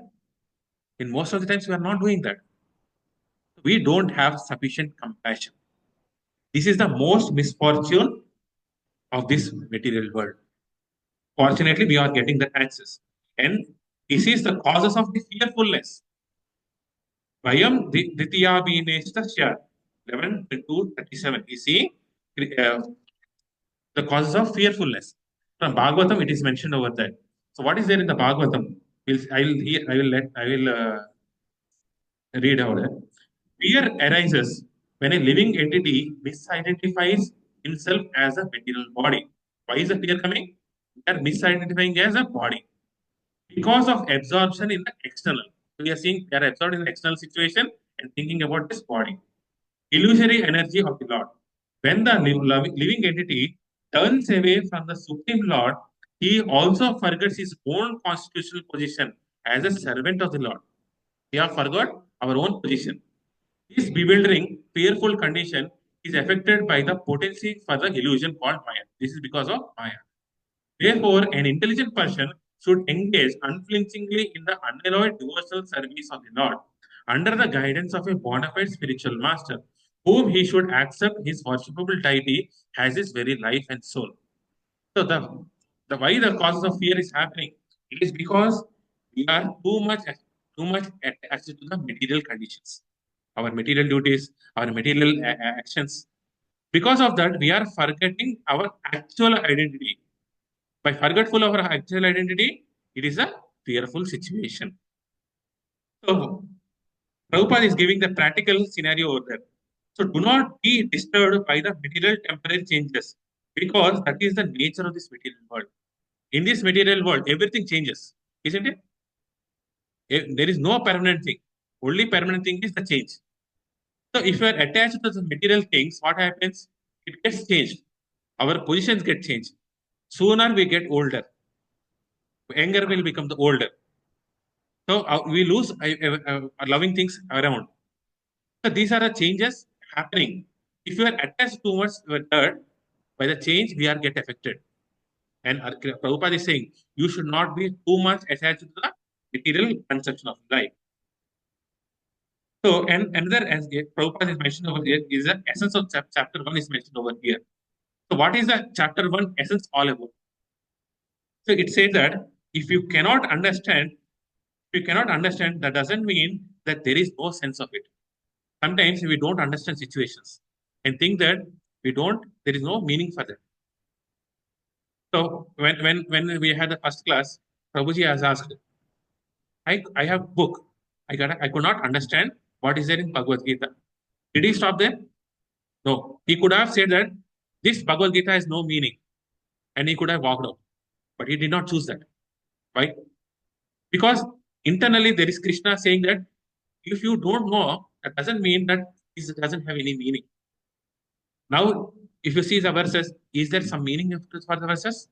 In most of the times, we are not doing that. We don't have sufficient compassion. This is the most misfortune of this material world. Fortunately, we are getting the access. And this is the causes of the fearfulness. Vayam Ditya Vineshtasya 11 to 37. You see uh, the causes of fearfulness. From Bhagavatam, it is mentioned over there. So, what is there in the Bhagavatam? I will read out there. Fear arises when a living entity misidentifies himself as a material body. Why is the fear coming? They are misidentifying as a body because of absorption in the external. So we are seeing they are absorbed in the external situation and thinking about this body. Illusory energy of the Lord. When the living entity turns away from the Supreme Lord, he also forgets his own constitutional position as a servant of the Lord. We have forgot our own position. This bewildering, fearful condition is affected by the potency for the illusion called Maya. This is because of Maya. Therefore, an intelligent person should engage unflinchingly in the unalloyed devotional service of the Lord under the guidance of a bona fide spiritual master, whom he should accept his worshipable deity as his very life and soul. So, the why the causes of fear is happening, it is because we are too much attached to the material conditions, our material duties, our material actions. Because of that, we are forgetting our actual identity. By forgetful of our actual identity, it is a fearful situation. So, Prabhupada is giving the practical scenario over there. So, do not be disturbed by the material temporary changes because that is the nature of this material world. In this material world, everything changes, isn't it? There is no permanent thing. Only permanent thing is the change. So, if you are attached to the material things, what happens? It gets changed. Our positions get changed. Sooner we get older, younger will become the older. So we lose loving things around. So these are the changes happening. If you are attached too much with that, by the change, we are get affected. And Prabhupada is saying you should not be too much attached to the material conception of life. So, and another, as Prabhupada is mentioned over here, is the essence of chapter 1 is mentioned over here. So, what is the chapter 1 essence all about? So, it says that if you cannot understand, that doesn't mean that there is no sense of it. Sometimes we don't understand situations and think that there is no meaning for that. So when we had the first class, Prabhuji has asked, I have book. I could not understand what is there in Bhagavad Gita. Did he stop there? No. He could have said that this Bhagavad Gita has no meaning and he could have walked out. But he did not choose that. Why? Because internally there is Krishna saying that if you don't know, that doesn't mean that this doesn't have any meaning. Now, if you see the verses, is there some meaning for the verses?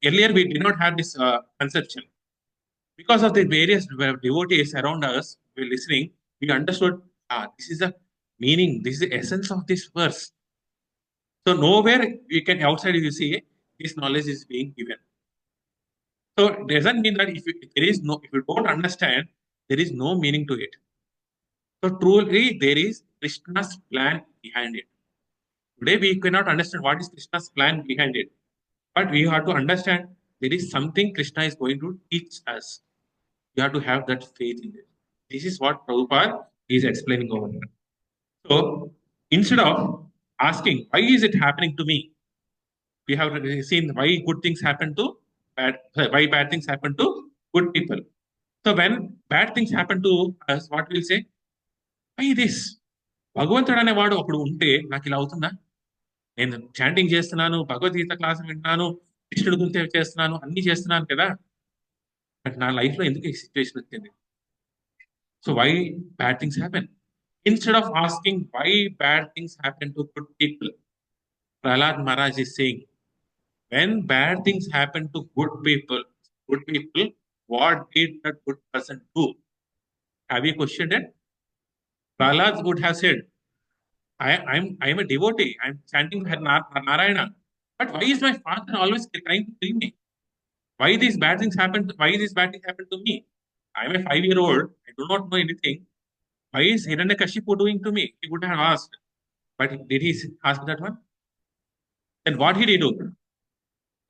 Earlier, we did not have this conception. Because of the various devotees around us, we listening, we understood, this is the meaning, this is the essence of this verse. So nowhere you can outside you see this knowledge is being given. So it doesn't mean that if you don't understand, there is no meaning to it. So truly there is Krishna's plan behind it. Today we cannot understand what is Krishna's plan behind it. But we have to understand there is something Krishna is going to teach us. You have to have that faith in it. This is what Prabhupada is explaining over here. So instead of asking, why is it happening to me? We have seen why good things happen to why bad things happen to good people. So when bad things happen to us, what we'll say, why this? భగవంతుడు అనేవాడు ఒకడు ఉంటే నాకు ఇలా అవుతుందా? నేను chanting చేస్తున్నాను, Bhagavad Gita class వింటున్నాను, కృష్ణుడి గురించి చేస్తున్నాను, అన్ని చేస్తున్నాను కదా, బట్ నా లైఫ్ లో ఎందుకు ఈ సిచ్యువేషన్ వచ్చింది? So why bad things happen? Instead of asking why bad things happen to good people, Prahlad Maharaj is saying, when bad things happen to good people, what did that good person do? Have you questioned it? Prahlad would have said, I'm a devotee. I'm chanting Narayana. But why is my father always trying to kill me? Why these bad things happen? Why these bad things happen to me? I'm a 5-year-old. I do not know anything. Why is Hiranyakashipu doing to me? He would have asked. But did he ask that one? Then what did he do?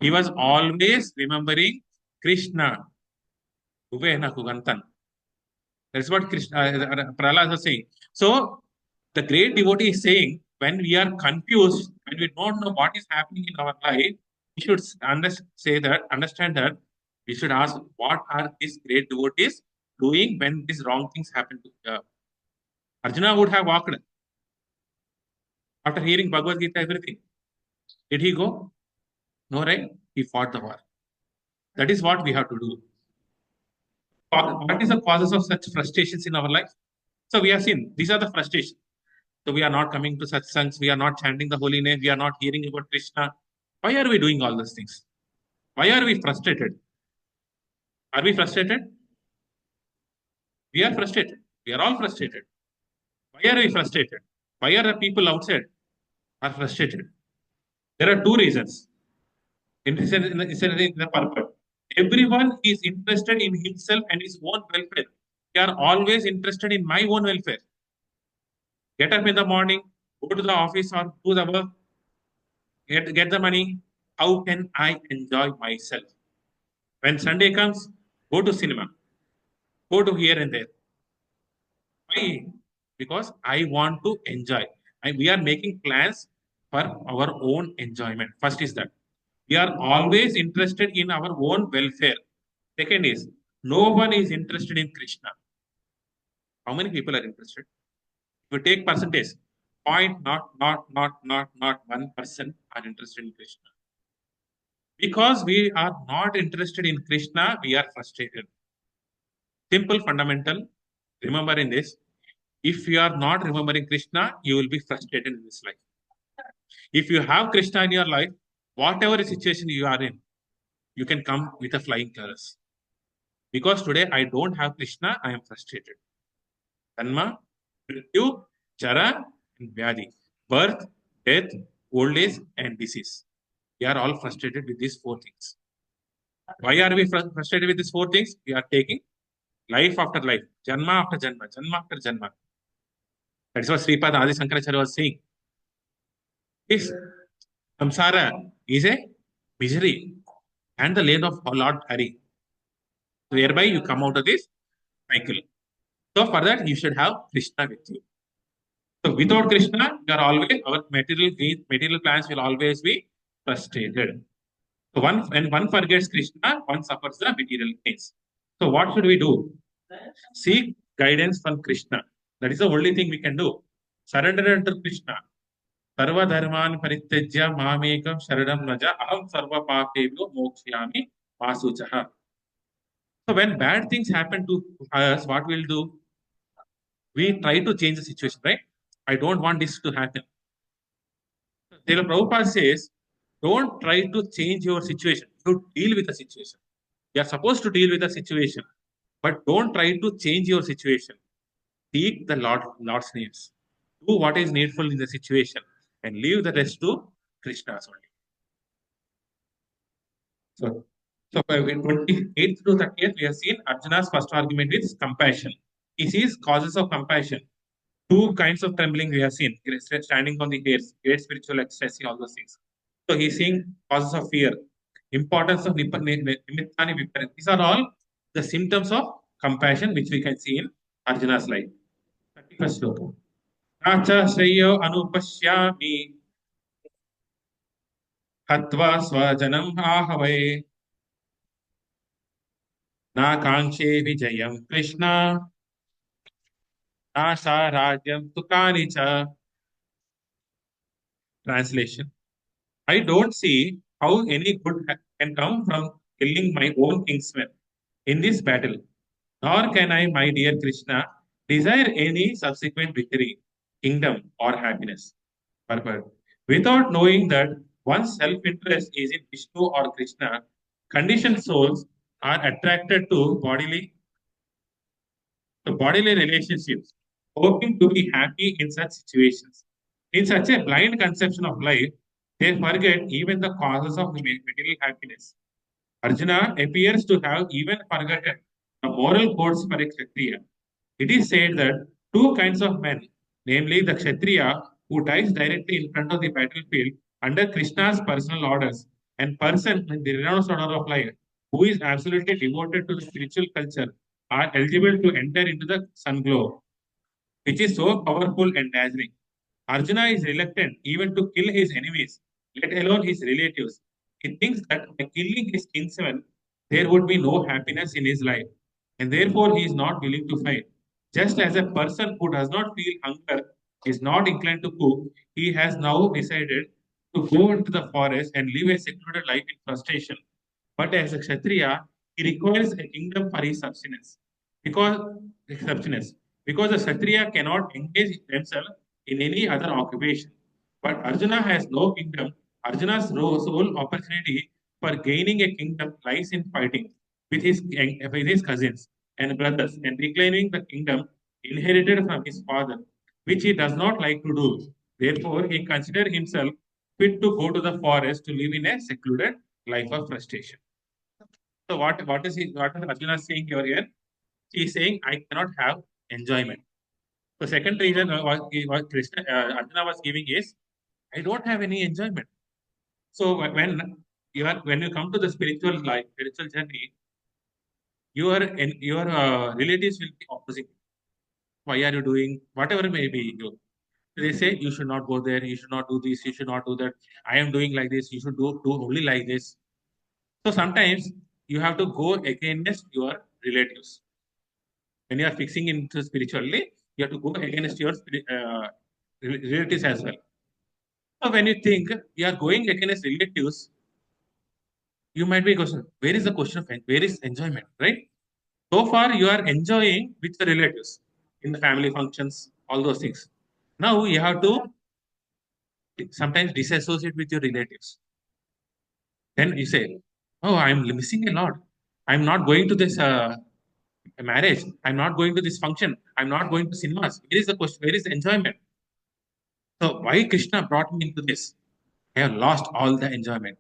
He was always remembering Krishna. That's what Prahlad was saying. So the great devotee is saying, when we are confused, when we don't know what is happening in our life, we should understand that we should ask, what are these great devotees doing when these wrong things happen to Arjuna would have walked after hearing Bhagavad Gita, everything. Did he go? No, right? He fought the war. That is what we have to do. What is the causes of such frustrations in our life? So we have seen these are the frustrations. So we are not coming to such songs. We are not chanting the holy name. We are not hearing about Krishna. Why are we doing all these things? Why are we frustrated? Are we frustrated? We are frustrated. We are all frustrated. Why are we frustrated? Why are the people outside are frustrated? There are two reasons. In the purpose. Everyone is interested in himself and his own welfare. They are always interested in my own welfare. Get up in the morning, go to the office or do the work, get the money. How can I enjoy myself? When Sunday comes, go to cinema, go to here and there. Why? Because I want to enjoy. And we are making plans for our own enjoyment. First is that we are always interested in our own welfare. Second is, no one is interested in Krishna. How many people are interested? If you take percentage, not 1% are interested in Krishna. Because we are not interested in Krishna, we are frustrated. Simple, fundamental. Remember in this, if you are not remembering Krishna, you will be frustrated in this life. If you have Krishna in your life, whatever situation you are in, you can come with a flying colors. Because today I don't have Krishna, I am frustrated. Janma, Mrityu, Jara, and Vyadi. Birth, death, old age, and disease. We are all frustrated with these four things. Why are we frustrated with these four things? We are taking life after life, Janma after Janma, Janma after Janma. That is what Sripad Adi Shankaracharya was saying. This samsara is a misery and the lane of Lord Hari. So thereby you come out of this cycle. So for that you should have Krishna with you. So without Krishna, you are always our material plans will always be frustrated. So when one forgets Krishna, one suffers the material things. So what should we do? Seek guidance from Krishna. That is the only thing we can do. Surrender unto Krishna. Sarva dharman parityajya mamekam sharanam raja aham sarva papebhyo mokshyami masuchaha. So when bad things happen to us, what we'll do? We try to change the situation, right? I don't want this to happen. Srila Prabhupada says, Don't try to change your situation. You deal with the situation. You are supposed to deal with the situation, but don't try to change your situation. Seek the Lord's names. Do what is needful in the situation and leave the rest to Krishna's only. So, in 28th to 30th, we have seen Arjuna's first argument is compassion. He sees causes of compassion. Two kinds of trembling we have seen. Standing on the hairs, great spiritual ecstasy, all those things. So he's seeing causes of fear, importance of nimittani viparit. These are all the symptoms of compassion which we can see in Arjuna's life. 31st sloka. Nacha Shreyo Anupashyami Hatva Swajanam Ahavai Na Kangshe Vijayam Krishna Na Sarajyam Tukanicha. Translation. I don't see how any good can come from killing my own kinsmen in this battle, nor can I, my dear Krishna, desire any subsequent victory, kingdom, or happiness. Purport. Without knowing that one's self interest is in Vishnu or Krishna, conditioned souls are attracted to bodily relationships, hoping to be happy in such situations. In such a blind conception of life, they forget even the causes of material happiness. Arjuna appears to have even forgotten the moral codes for a Kshatriya. It is said that two kinds of men, namely the Kshatriya who dies directly in front of the battlefield under Krishna's personal orders, and person in the renounced order of life who is absolutely devoted to the spiritual culture, are eligible to enter into the sun glow, which is so powerful and dazzling. Arjuna is reluctant even to kill his enemies, let alone his relatives. He thinks that by killing his kinsmen, there would be no happiness in his life, and therefore he is not willing to fight. Just as a person who does not feel hunger is not inclined to cook, he has now decided to go into the forest and live a secluded life in frustration. But as a Kshatriya, he requires a kingdom for his because subsistence. Because the Kshatriya cannot engage themselves in any other occupation. But Arjuna has no kingdom. Arjuna's sole opportunity for gaining a kingdom lies in fighting with his cousins and brothers and reclaiming the kingdom inherited from his father, which he does not like to do. Therefore, he considers himself fit to go to the forest to live in a secluded life of frustration. So what is Arjuna saying here? He is saying I cannot have enjoyment. The second reason what Arjuna was giving is I don't have any enjoyment. So when you come to the spiritual life, spiritual journey, your relatives will be opposing. Why are you doing whatever may be you? They say you should not go there, you should not do this, you should not do that. I am doing like this, you should do only like this. So sometimes you have to go against your relatives. When you are fixing into spiritually, you have to go against your relatives as well. So when you think you are going against relatives, you might be question, where is the question of where is enjoyment, right? So far you are enjoying with the relatives in the family functions, all those things. Now you have to sometimes disassociate with your relatives. Then you say, oh, I'm missing a lot. I'm not going to this marriage. I'm not going to this function. I'm not going to cinemas. Where is the question? Where is the enjoyment? So why Krishna brought me into this? I have lost all the enjoyment.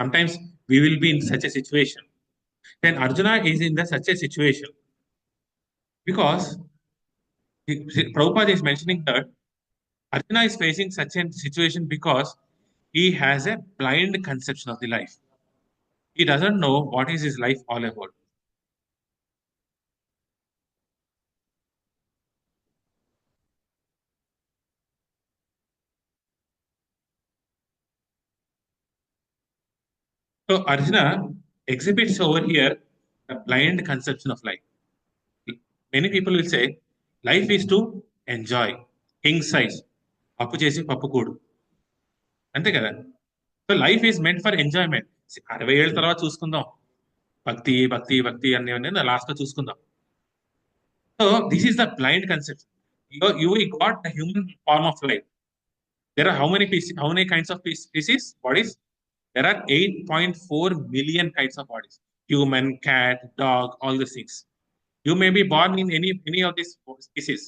Sometimes we will be in such a situation. Then Arjuna is in such a situation because Prabhupada is mentioning that Arjuna is facing such a situation because he has a blind conception of the life. He doesn't know what is his life all about. So Arjuna exhibits over here a blind conception of life. Many people will say life is to enjoy, king size, అప్పు చేసి పప్పు కూడు అంతే కదా. So life is meant for enjoyment. 60 ఏళ్ళ తర్వాత చూసుకుందాం, భక్తి భక్తి భక్తి అన్నీ లాస్ట్ లో చూసుకుందాం. So this is the blind concept. You got the human form of life. There are how many kinds of species, bodies? There are 8.4 million kinds of bodies. Human, cat, dog, all these things. You may be born in any of these species,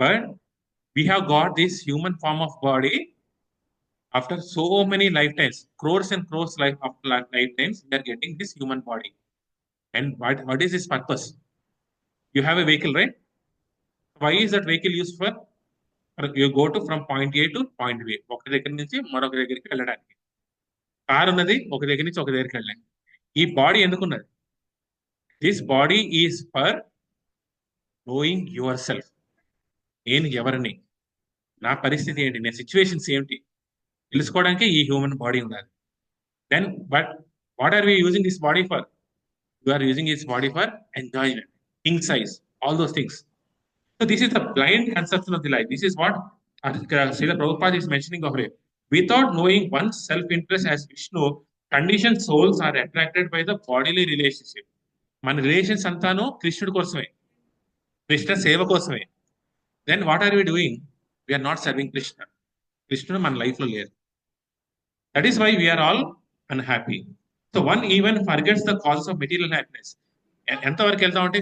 but we have got this human form of body after so many lifetimes, crores and crores of lifetimes. We are getting this human body. And what is its purpose? You have a vehicle, right? Why is that vehicle used for? You go to from point A to point B. ఒక దగ్గర నుంచి మరొక దగ్గరికి వెళ్ళడానికి. Car ఉన్నది ఒక దగ్గర నుంచి ఒక దగ్గరికి వెళ్ళడానికి. ఈ బాడీ ఎందుకున్నది? This body is for knowing yourself. నేను ఎవరిని, నా పరిస్థితి ఏంటి, నా సిచ్యువేషన్స్ ఏంటి తెలుసుకోవడానికి ఈ హ్యూమన్ బాడీ ఉన్నది. Then but what are we using this body for? You are using this body for enjoyment, king size, all those things. So this is the blind conception of the life. This is what Srila Prabhupada is mentioning of it. Without knowing one's self-interest as Vishnu, conditioned souls are attracted by the bodily relationship. మన relations అంతాను కృష్ణుడి కోసమే, కృష్ణ సేవ కోసమే. Then what are we doing? We're not serving Krishna. కృష్ణుడు మన లైఫ్లో లేరు. That is why we're all unhappy. So one even forgets the causes of material happiness. ఎంతవరకు వెళ్తామంటే,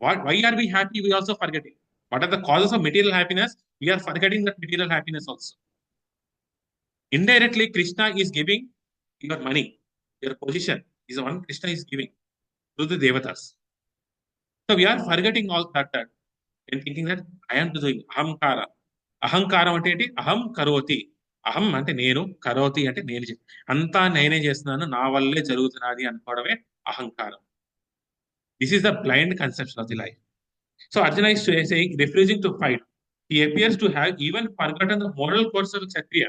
why are we happy? We also forgetting. What are the causes of material happiness? We are forgetting that material happiness also. Indirectly, Krishna is giving your money, your position is the one Krishna is giving to the devatas. So we are forgetting all that and thinking that I am doing ahamkara. అహంకారం అంటే ఏంటి? అహం కరోతి. అహం అంటే నేను, కరోతి అంటే నేను, అంతా నేనే చేస్తున్నాను, నా వల్లే జరుగుతున్నది అనుకోవడమే అహంకారం. This is the blind conception of the life. So Arjuna is saying, refusing to fight. He appears to have even forgotten the moral course of Kshatriya.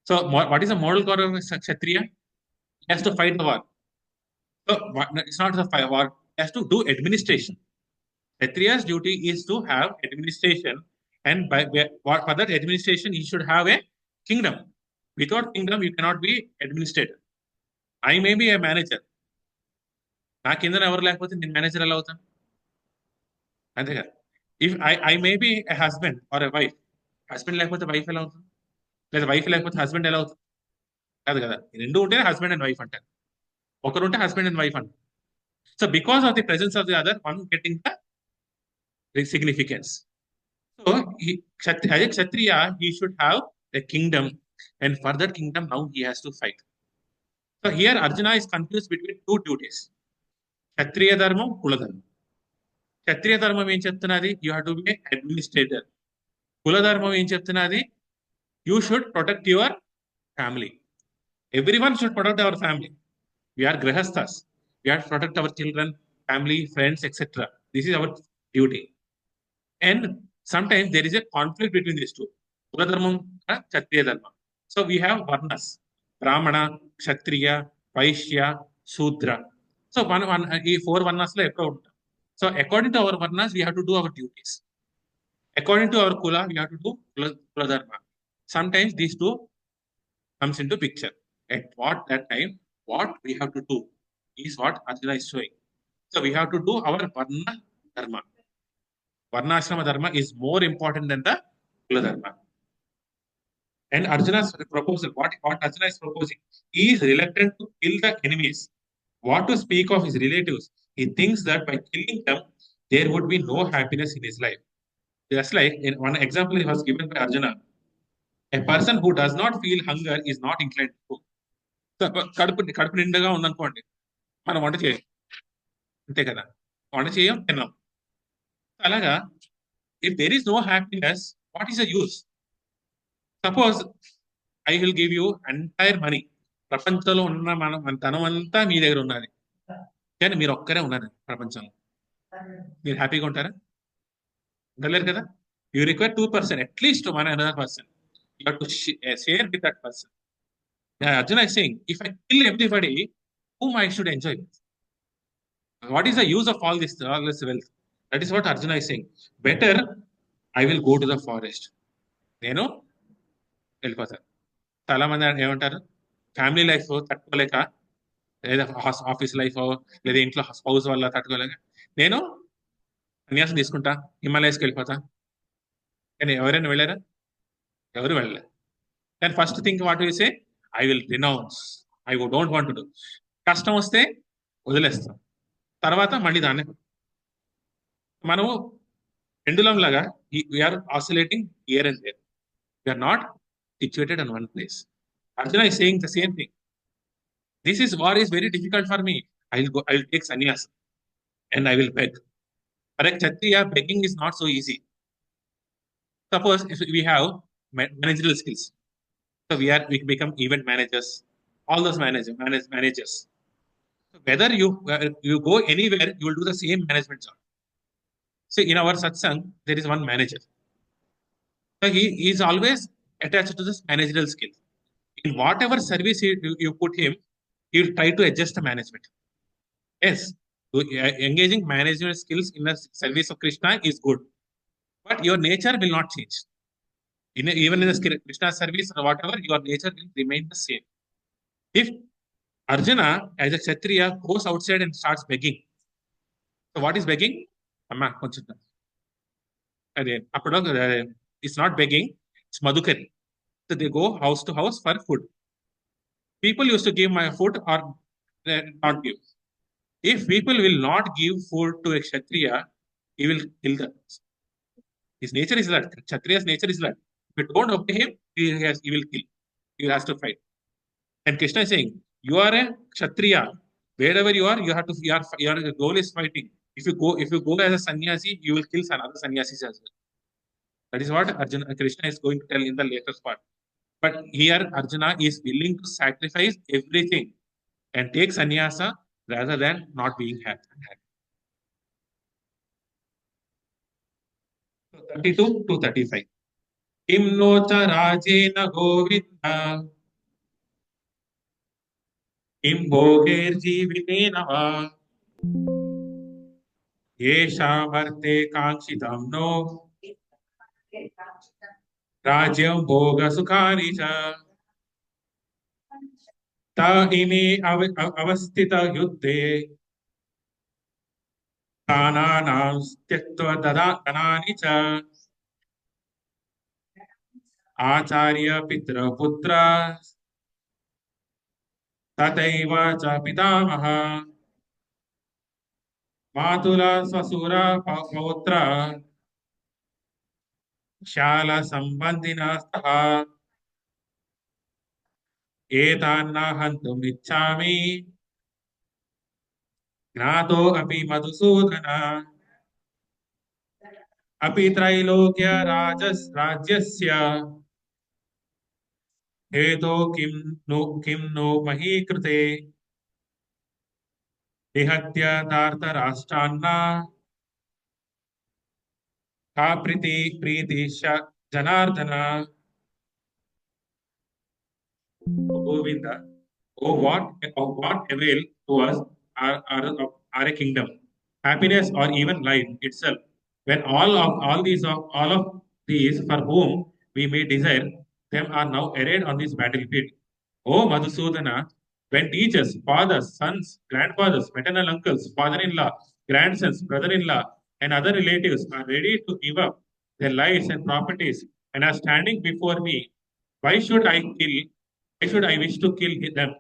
So what is the moral course of Kshatriya? He has to fight the war. So it's not the war. He has to do administration. Kshatriya's duty is to have administration, and for that administration, he should have a kingdom. Without kingdom, you cannot be administrator. I may be a manager. నా కింద ఎవరు లేకపోతే నేను manager ఎలా అవుతాను? అంతే కదా. If I may be a husband or a wife. Husband లేకపోతే వైఫ్ ఎలా అవుతుంది? లేదా వైఫ్ లేకపోతే హస్బెండ్ ఎలా అవుతుంది? కాదు కదా. రెండు ఉంటే హస్బెండ్ అండ్ వైఫ్ అంటారు, ఒకరు ఉంటే హస్బెండ్ అండ్ వైఫ్ అంటారు. So because of the presence of the other, one getting the significance. So as a Kshatriya, he should have a kingdom, and for that kingdom now he has to fight. So here Arjuna is confused between two duties, క్షత్రియ ధర్మం, కుల ధర్మం. క్షత్రియ ధర్మం ఏం చెప్తున్నది? You have to be administrator. కుల ధర్మం ఏం చెప్తున్నది? You should protect your family. Everyone should protect our family. We're గృహస్థాస్. We have to protect our children, family, friends, etc. This is our duty. And sometimes there is a conflict between these two, Kula Dharmam and Kshatriya Dharma. So we have Varnas, Brahmana, Kshatriya, Vaishya, Sudra. So four Varnas lo eppudu untam. So according to our Varnas, we have to do our duties. According to our Kula, we have to do Kula Dharma. Sometimes these two comes into picture. At that time, what we have to do is what Arjuna is showing. So we have to do our Varna Dharma. Varnashrama Dharma is more important than the Kula Dharma. And Arjuna's proposal, what Arjuna is proposing, he is reluctant to kill the enemies. What to speak of his relatives? He thinks that by killing them, there would be no happiness in his life. Just like in one example he was given by Arjuna, a person who does not feel hunger is not inclined to cook. So కడుపు నిండుగా ఉందనుకోండి, మనం వంట చేయం, అంతే కదా, వంట చేయం, తిన్నాం. అలాగా if there is no happiness, what is the use? Suppose I will give you entire money. ప్రపంచంలో ఉన్న మన ధనం అంతా మీ దగ్గర ఉన్నది, కానీ మీరు ఒక్కరే ఉన్నారు ప్రపంచంలో. మీరు హ్యాపీగా ఉంటారా? ఉండలేరు కదా. You require 2%, at least one another person. You have to share with that person. Arjuna is saying, if I kill everybody, whom I should enjoy with? What is the use of all this wealth? That is what Arjuna is saying. Better, I will go to the forest. నేను వెళ్ళిపోతాను. చాలా మంది ఏమంటారు, family life తట్టుకోలేక, లేదా office life, లేదా ఇంట్లో spouse వల్ల తట్టుకోలేక నేను సన్యాసం తీసుకుంటా, హిమాలయస్కి వెళ్ళిపోతా. కానీ ఎవరైనా వెళ్ళారా? ఎవరు వెళ్ళలేదు. Then first thing what we say, I will renounce. I don't want to do. కష్టం వస్తే వదిలేస్తాం, తర్వాత మళ్ళీ దాన్ని మనము పెండులం లాగా we're oscillating here and there. We're not situated in one place. Arjuna is saying the same thing. This is war is very difficult for me. I'll take sannyas and I will beg. For a Kshatriya, begging is not so easy. Suppose if we have managerial skills, so we become event managers, all those managers. So whether you go anywhere, you will do the same management job. So in our satsang, there is one manager. So he is always attached to this managerial skill. In whatever service you put him, he will try to adjust the management. Yes, engaging managerial skills in the service of Krishna is good, but your nature will not change. Even in the Krishna service or whatever, your nature will remain the same. If Arjuna, as a Kshatriya, goes outside and starts begging, so what is begging? Amma, it's not begging, it's madhukari. So they go house to house for food. People used to give my food or not give. If people will not give food to a Kshatriya, he will kill them. His nature is that. Kshatriya's nature is that. If you don't obey him, he will kill. He has to fight. And Krishna is saying, you are a Kshatriya. Wherever you are, you have to. Your goal is fighting. If you go as a sannyasi, you will kill other sannyasis as well. That is what Arjuna Krishna is going to tell in the later part. But here Arjuna is willing to sacrifice everything and take sannyasa rather than not being happy. 32 to 35. Kim no cha rajena govinda kim bhoger jeevitena va yesha varte kangshitam no rajyam bhoga sukhani cha ta imi avastita yuddhe tananam styaktva danani cha acharya pitra putra tataiva cha pitamaha matula swasura pautra shala sambandhina staha etanna hantum ichchami ज्ञातो अपि मधुसूदन अपि त्रैलोक्य राज्यस्य हेतो किं no मही कृते निहत्य धार्तराष्ट्रान्ना का Pritish Janardan. Govinda, what avail to us are a kingdom, happiness, or even life itself, when all of these for whom we may desire them are now arrayed on this battlefield. O Madhusudana, when teachers, fathers, sons, grandfathers, maternal uncles, father-in-law, grandsons, brother-in-law, and other relatives are ready to give up their lives and properties and are standing before me, why should I kill? Why should I wish to kill them,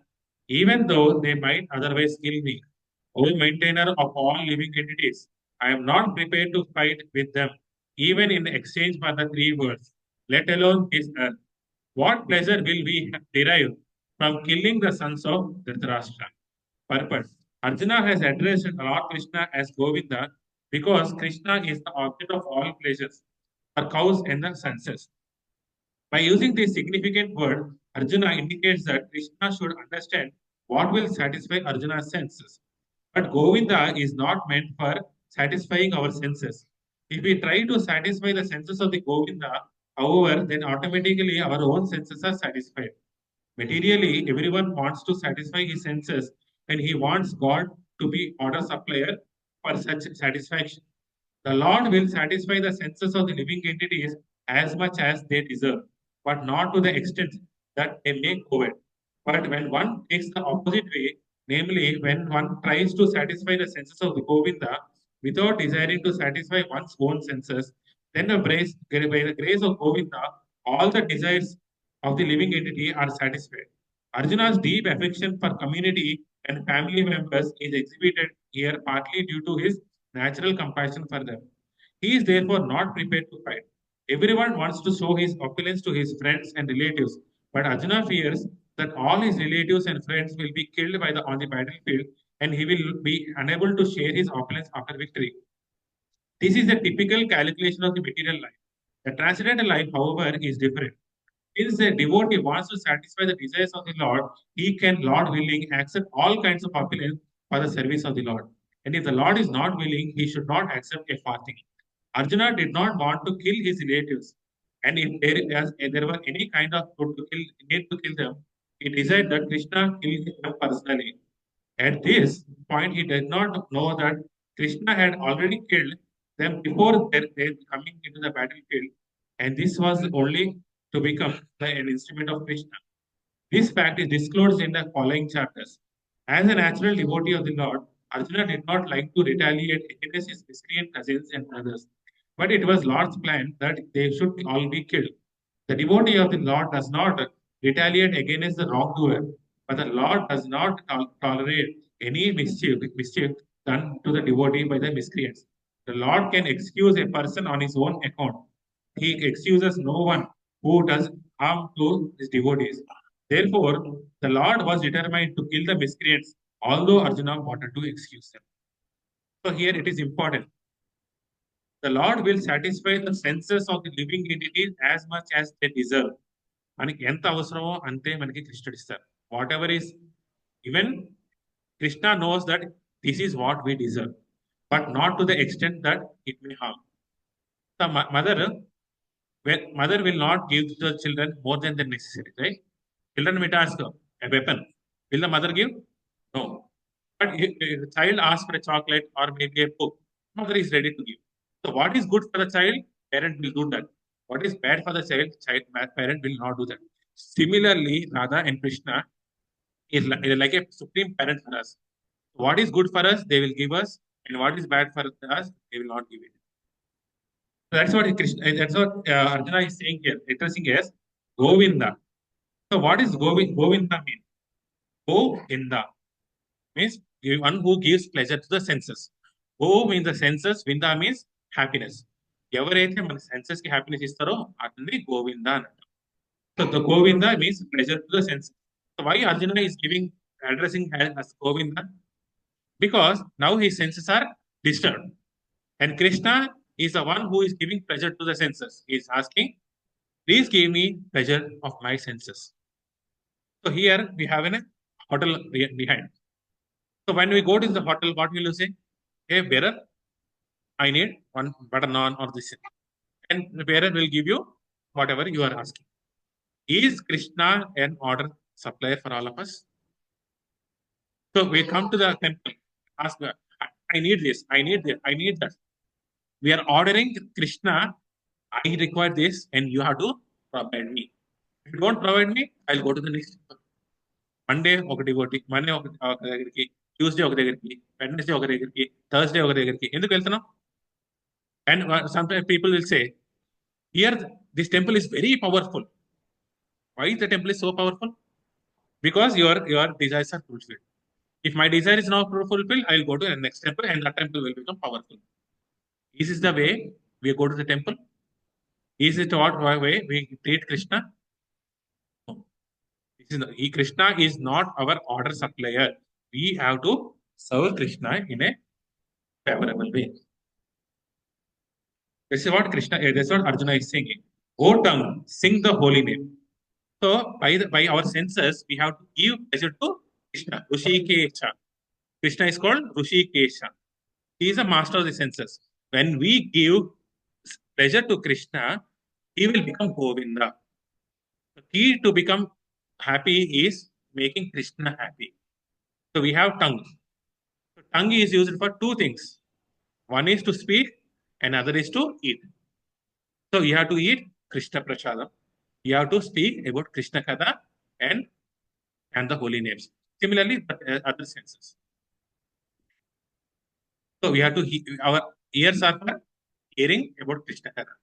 even though they might otherwise kill me? O maintainer of all living entities, I am not prepared to fight with them, even in exchange for the three words, let alone this earth. What pleasure will we derive from killing the sons of Dhritarashtra? Purpose. Arjuna has addressed Lord Krishna as Govinda because Krishna is the object of all pleasures for cows and the senses. By using this significant word, Arjuna indicates that Krishna should understand what will satisfy Arjuna's senses. But Govinda is not meant for satisfying our senses. If we try to satisfy the senses of the Govinda, however, then automatically our own senses are satisfied. Materially, everyone wants to satisfy his senses and he wants God to be order supplier for such satisfaction. The Lord will satisfy the senses of the living entities as much as they deserve, but not to the extent that they may covet. But when one takes the opposite way, namely when one tries to satisfy the senses of the Govinda without desiring to satisfy one's own senses, then by the grace of Govinda, all the desires of the living entity are satisfied. Arjuna's deep affection for community and family members is exhibited here partly due to his natural compassion for them. He is therefore not prepared to fight. Everyone wants to show his opulence to his friends and relatives, but Arjuna fears that all his relatives and friends will be killed on the battlefield and he will be unable to share his opulence after victory. This is the typical calculation of the material life. The transcendental life, however, is different. Since a devotee wants to satisfy the desires of the Lord, he can, Lord willing, accept all kinds of opulence for the service of the Lord. And if the Lord is not willing, he should not accept a fasting. Arjuna did not want to kill his relatives, and if there were any kind of food to kill, need to kill them, he desired that Krishna kill them personally. At this point, he did not know that Krishna had already killed them before their coming into the battlefield, and this was only to become an instrument of Krishna. This fact is disclosed in the following chapters. As a natural devotee of the Lord, Arjuna did not like to retaliate against his miscreant cousins and brothers, but it was Lord's plan that they should all be killed. The devotee of the Lord does not retaliate against the wrongdoer, but the Lord does not tolerate any mischief done to the devotee by the miscreants. The Lord can excuse a person on his own account. He excuses no one who does harm to his devotees. Therefore, the Lord was determined to kill the miscreants, although Arjuna wanted to excuse them. So here it is important. The Lord will satisfy the senses of the living entities as much as they deserve. మనకి ఎంత అవసరమో అంతే మనకి కృష్ణుడు ఇస్తారు. What ever is even Krishna knows that this is what we deserve, but not to the extent that it may harm. The mother will not give to the children more than the necessary, right? Children may ask a weapon. Will the mother give? No. But if the child asks for a chocolate or maybe a book, mother is ready to give. So what is good for the child, parent will do that. What is bad for the child parent will not do that. Similarly, Radha and Krishna is like a supreme parent for us. What is good for us, they will give us, and what is bad for us, they will not give it. So that's what Krishna. That's what Arjuna is saying here. Addressing as Govinda. So what is Govinda mean? Govinda means one who gives pleasure to the senses. Go means the senses, Vinda means happiness. ఎవరైతే మన senses కి happiness ఇస్తారో అతన్ని గోవింద అని అంటారు. So the Govinda means pleasure to the senses. So why Arjuna is giving addressing as Govinda? Because now his senses are disturbed, and Krishna is the one who is giving pleasure to the senses. He is asking, please give me pleasure of my senses. So here we have a hotel behind. So when we go to the hotel, what will you say? Hey, bearer, I need one butter naan or this. And the bearer will give you whatever you are asking. Is Krishna an order supplier for all of us? So we come to the temple, ask, I need this, I need this, I need that. We are ordering Krishna, I require this, and you have to provide me. If you don't provide me, I'll go to the next temple. Monday ఒక devotee, Monday ఒక దగ్గరికి, Tuesday ఒక దగ్గరికి, Wednesday ఒక దగ్గరికి, Thursday ఒక దగ్గరికి. ఎందుకు వెళ్తున్నాం? And sometimes people will say, here this temple is very powerful. Why the temple is so powerful? Because your desires are fulfilled. If my desire is not fulfilled, I will go to the next temple, and that temple will become powerful. Is this the way we go to the temple? Is it what way we treat Krishna? No. Krishna is not our order supplier. We have to serve Krishna in a favorable way. This is what that's what Arjuna is saying. O tongue, sing the holy name. So by our senses, we have to give pleasure to Krishna. Rushikesha. Krishna is called Rushikesha. He is a master of the senses. When we give pleasure to Krishna, he will become Govinda. The key to become happy is making Krishna happy. So we have tongue. So tongue is used for two things. One is to speak, and other is to eat. So you have to eat Krishna Prasadam. You have to speak about Krishna Katha and the holy names. Similarly, but other senses. So we have to our ears are for hearing about Krishna Katha.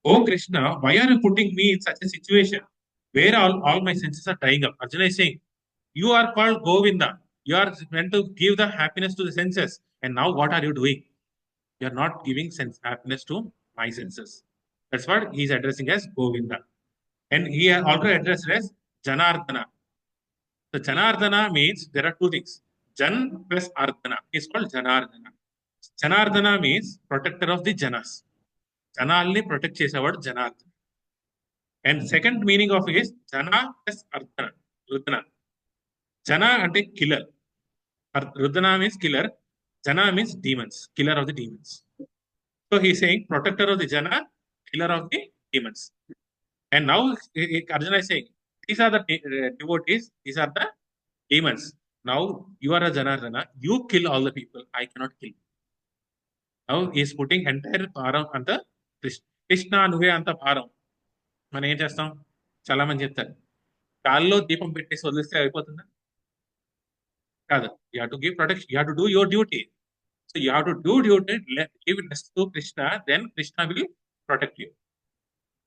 Oh Krishna, why are you putting me in such a situation? where all my senses are drying up. Arjuna is saying, you are called Govinda. You are meant to give the happiness to the senses. And now what are you doing? You are not giving happiness to my senses. That's what he is addressing as Govinda. And he also addressed as Janardana. The Janardana means there are two things. Jan plus Ardana is called Janardana. Janardana means protector of the Janas. Janalni protect చేసేవాడు Janardana. And second meaning of is Jana plus Ardana. Rudana. Jana ante killer. Rudana means killer. Jana means demons. Killer of the demons. So he is saying protector of the Jana, killer of the demons. And now Arjuna is saying, these are the devotees, these are the demons. Now you are a Janardana, you kill all the people, I cannot kill. Now he is putting entire భారం అంత కృష్ణ నువ్వే అంత భారం. మనం ఏం చేస్తాం? చాలా మంది చెప్తారు, కాల్లో దీపం పెట్టేసి వదిలేస్తే అయిపోతుందా? కాదు. You have to give protection, you have to do your duty. So you have to do duty, give it to Krishna, then Krishna will protect you.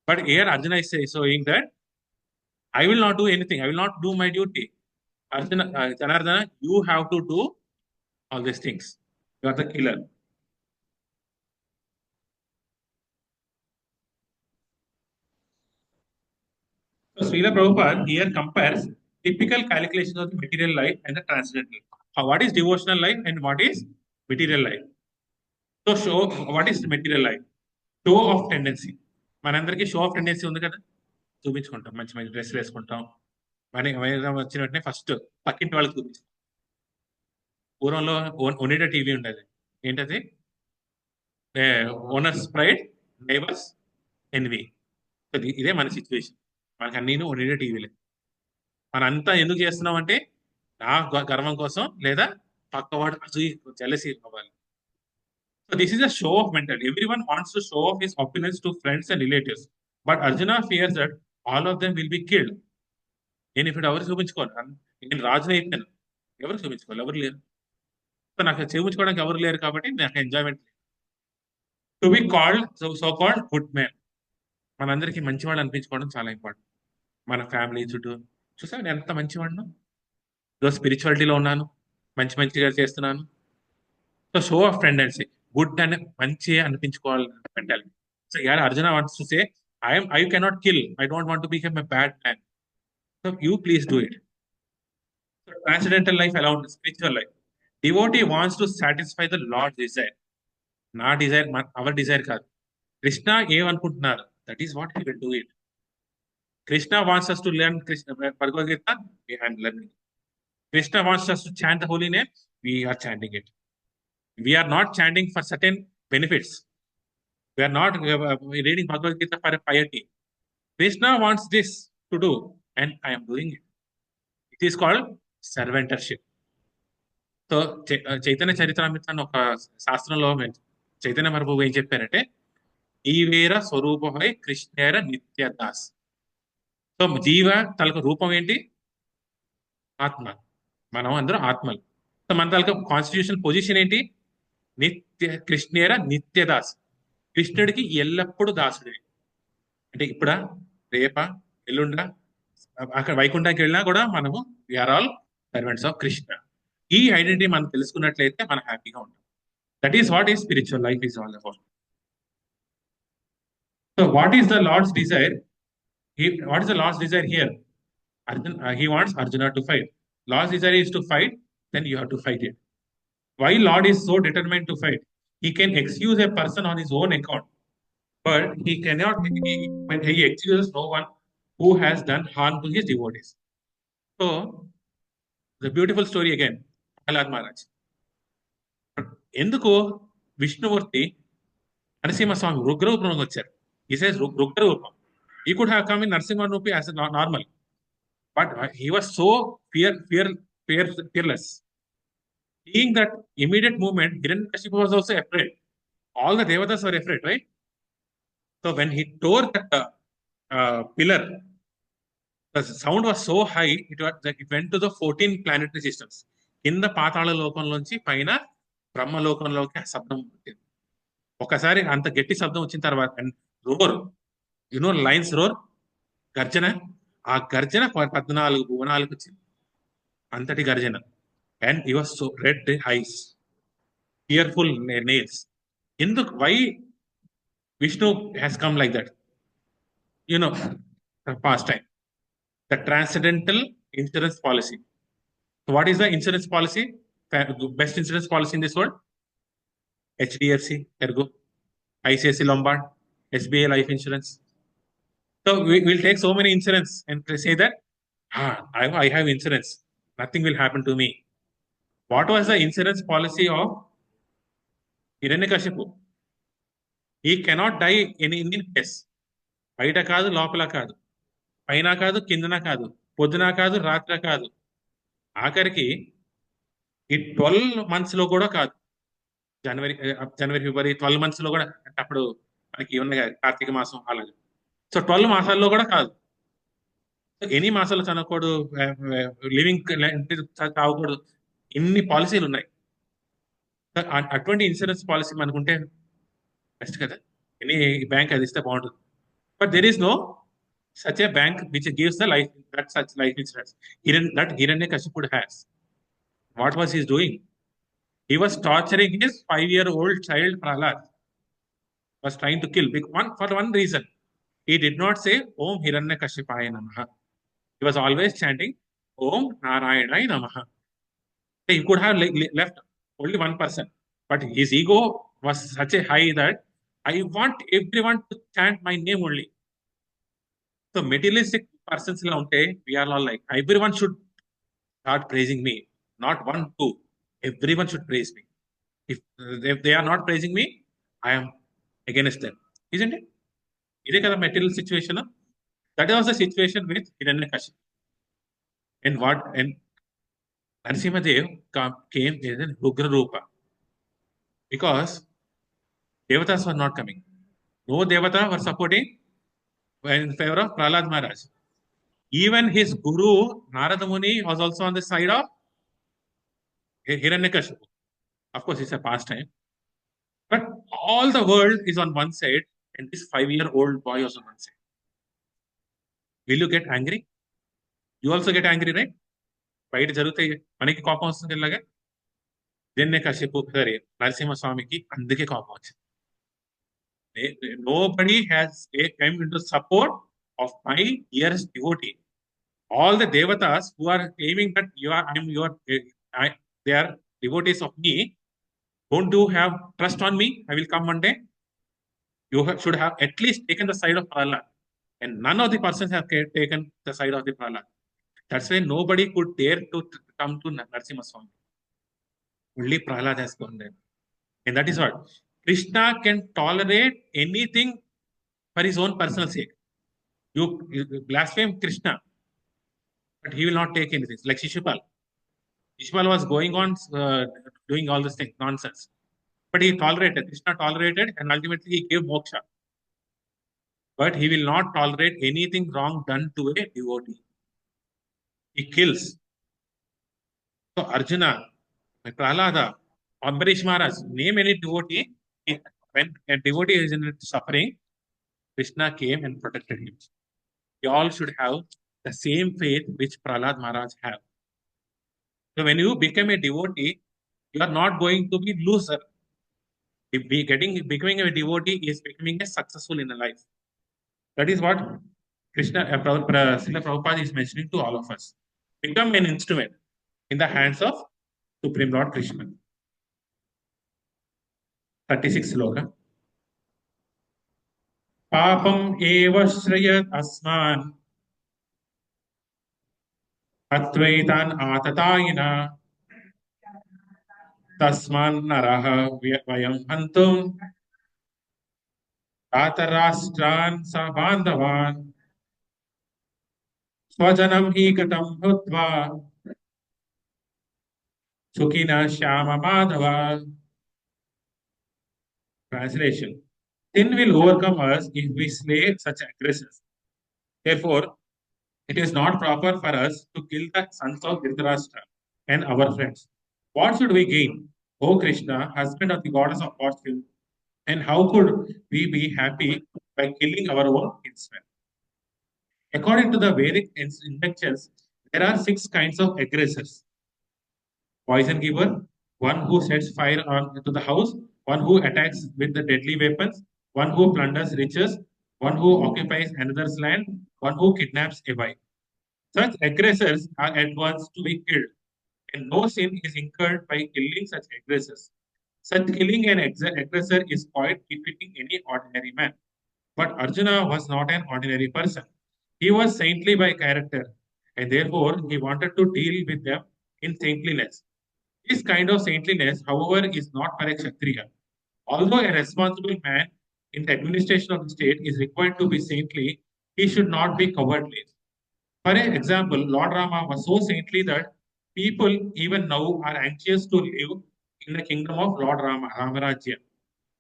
But here Arjuna is showing that I will not do anything. I will not do my duty. Arjuna, Janardana, you have to do all these things. You are the killer. So Srila Prabhupada here compares typical calculations of the material life and the transcendental. What is devotional life and what is material life? So show what is material life? Show of tendency. మనందరికీ show off tendency ఉంది కదా, చూపించుకుంటాం, మంచి మంచి డ్రెస్సులు వేసుకుంటాం, మరి వచ్చిన వెంటనే ఫస్ట్ పక్కింటి వాళ్ళకి చూపించాం. పూర్వంలో ఒనిడా టీవీ ఉండేది, ఏంటది? Owner's pride, neighbour's envy. ఇదే మన సిచ్యువేషన్. మనకు అన్నీ ఒనిడా టీవీలే. మనం అంతా ఎందుకు చేస్తున్నాం అంటే నా గర్వం కోసం, లేదా పక్కవాడు జెలసీ అవ్వాలి. So this is a show of mentality. Everyone wants to show off his opulence to friends and relatives. But Arjuna fears that all of them will be killed. నేను ఇప్పుడు ఎవరు చూపించుకోను, నేను రాజునే అయిపోయాను, ఎవరు చూపించుకోవాలి? ఎవరు లేరు. సో నాకు చూపించుకోవడానికి ఎవరు లేరు కాబట్టి నాకు enjoyment. To be called so called good man. మనందరికీ మంచివాడు అనిపించుకోవడం చాలా ఇంపార్టెంట్. మన ఫ్యామిలీ చుట్టూ చూసా నేను ఎంత మంచివాడును, ఈరోజు స్పిరిచువాలిటీలో ఉన్నాను, మంచి మంచిగా చేస్తున్నాను. So show off tendency, good అనే మంచి అనిపించుకోవాలి మెంటాలిటీ. సో యార్ Arjuna wants to say, I cannot kill. I don't want to become a bad man. So you please do it. So transcendental life allowed spiritual life. Devotee wants to satisfy the Lord's desire. నా Dzire, hour Dzire కాదు. కృష్ణ ఏమనుకుంటున్నారు, that is what he will do it. Krishna wants us to learn Bhagavadh, we are learning. Krishna wants us to chant the holy name, we are chanting it. We are not chanting for certain benefits. We are not reading Bhagavad Gita for a piety. Krishna wants this to do, and I am doing it. It is called servantership. So Chaitanya Charitamrita అని ఒక శాస్త్రంలో చైతన్య మహాప్రభువు ఏం చెప్పారంటే, జీవేర స్వరూపమై కృష్ణేర Nityadas. So జీవ తలకు రూపం ఏంటి? ఆత్మ. మనం అందరం ఆత్మలు. సో మన తలకు కాన్స్టిట్యూషన్ పొజిషన్ ఏంటి? కృష్ణేర నిత్యదాస్. కృష్ణుడికి ఎల్లప్పుడూ దాసుడే. అంటే ఇప్పుడా, రేపా, ఎల్లుండా, అక్కడ వైకుంఠానికి వెళ్ళినా కూడా మనము we are all servants of Krishna. ఈ ఐడెంటిటీ మనం తెలుసుకున్నట్లయితే మనం హ్యాపీగా ఉంటాం. That is what is spiritual life is all about. So what is the Lord's Dzire? What is the Lord's desire here? He wants Arjuna to fight. Lord's desire is to fight, then you have to fight it. Why Lord is so determined to fight? He can excuse a person on his own account, but he cannot. He excuses no one who has done harm to his devotees. So, the beautiful story again, Prahlad Maharaj. ఎందుకు విష్ణుమూర్తి నరసింహస్వామి రుద్రరూపంలో వచ్చారు? He says రుద్రరూపం. He could have come in Narsimha Rupi as a normal, but he was so fearless. Seeing that immediate movement, Hiranyakashipu was also afraid. All the devatas were afraid, right? So when he tore that pillar, the sound was so high, it went to the 14 planetary systems. కింద పాతాళ లోకంలోంచి పైన బ్రహ్మలోకంలోకి శబ్దం పుట్టింది. ఒకసారి అంత గట్టి శబ్దం వచ్చిన తర్వాత రోర్, లైన్స్ రోర్, గర్జన, ఆ గర్జన 14 భువనాలకు వచ్చింది. అంతటి గర్జన. And he was so red eyes, fearful nails. ఎందుకు? Why Vishnu has come like that? You know, the past time. The transcendental insurance policy. So what is the insurance policy? Best insurance policy in this world? HDFC, Ergo, ICICI Lombard, SBI Life Insurance. So we will take so many insurance and say that, I have insurance. Nothing will happen to me. What was the insurance policy of Hiranyakashipu? He cannot die in Indian case. బయట కాదు, లోపల కాదు, పైన కాదు, కిందన కాదు, పొద్దున కాదు, రాత్రి కాదు, ఆఖరికి ఈ 12 months లో కూడా కాదు. జనవరి, ఫిబ్రవరి 12 months లో కూడా, అంటే అప్పుడు మనకి ఉన్నాయి కదా కార్తీక మాసం అలాగే. సో 12 మాసాల్లో కూడా కాదు. ఎన్ని మాసాలు చనకూడదు, లివింగ్ తాగకూడదు, ఇన్ని పాలసీలు ఉన్నాయి. అటువంటి ఇన్సూరెన్స్ పాలసీ మనకుంటే బెస్ట్ కదా. ఎనీ బ్యాంక్ అది ఇస్తే బాగుంటుంది. But there is no such a bank which gives the life, that such life insurance. That Hiranyakashipu has. What was he doing? He was torturing his 5-year-old child Prahlad. Was trying to kill for one reason. He did not say Om Hiranyakashipaya Namaha. He was always chanting Om Narayanaya Namaha. He could have left only one person, but his ego was such a high that I want everyone to chant my name only. So materialistic persons we are all like, everyone should start praising me. Not one, two. Everyone should praise me. If they are not praising me, I am against them. Isn't it? Is it a material situation? That was the situation with Hiranyakashipu. And Narasimhadev came as an Ugra Rupa. Because Devatas were not coming. No Devata were supporting in favor of Prahlad Maharaj. Even his guru, Narada Muni, was also on the side of Hiranyakashipu. Of course, it's a pastime. But all the world is on one side, and this 5-year-old boy is on one side. Will you get angry? You also get angry, right? బయట జరుగుతాయి, మనకి కోపం వస్తుంది. ఇలాగా హిరణ్యకశిపు సరే నరసింహ స్వామికి అందుకే కోపం వచ్చింది. Nobody has come into support of my dearest devotee. All the devatas who are claiming that they are devotees of me, don't you have trust on me? I will come one day. You should have at least taken the side of Prahlad. And none of the persons have taken the side of the Prahlad. That's why nobody could dare to come to Narasimha Swami. Only Prahlad has gone there. And that is what Krishna can tolerate anything for his own personal sake. You blaspheme Krishna, but he will not take anything. Like Shishupal. Shishupal was going on doing all this thing, nonsense. But he tolerated, Krishna tolerated, and ultimately he gave moksha. But he will not tolerate anything wrong done to a devotee. He kills. So Arjuna, Prahlada, Ambarish Maharaj, name any devotee. When a devotee is in suffering, Krishna came and protected him. We all should have the same faith which Prahlad Maharaj have. So when you become a devotee, you are not going to be loser. Becoming a devotee is becoming a successful in a life. That is what Krishna, Srila Prabhupada is mentioning to all of us. Become an instrument in the hands of Supreme Lord Krishna. 36 sloka. Papam eva shrayat asman atvaitan atatayina tasman naraha vayam hantum Atarastran Sabandhavan Swajanam Hikatam Bhutva Sukina Shama Madhava. Translation: sin will overcome us if we slay such aggressors. Therefore, it is not proper for us to kill the sons of Dhritarashtra and our friends. What should we gain, O Krishna, husband of the goddess of fortune? And how could we be happy by killing our own kinsmen? According to the Vedic instructions, there are six kinds of aggressors: poison giver, one who sets fire to the house, one who attacks with the deadly weapons, one who plunders riches, one who occupies another's land, one who kidnaps a wife. Such aggressors are at once to be killed, and no sin is incurred by killing such aggressors. Such killing an aggressor is quite befitting any ordinary man. But Arjuna was not an ordinary person. He was saintly by character, and therefore he wanted to deal with them in saintliness. This kind of saintliness, however, is not for a Kshatriya. Although a responsible man in the administration of the state is required to be saintly, he should not be cowardly. For example, Lord Rama was so saintly that people even now are anxious to live in the kingdom of Lord Rama, Ramarajya.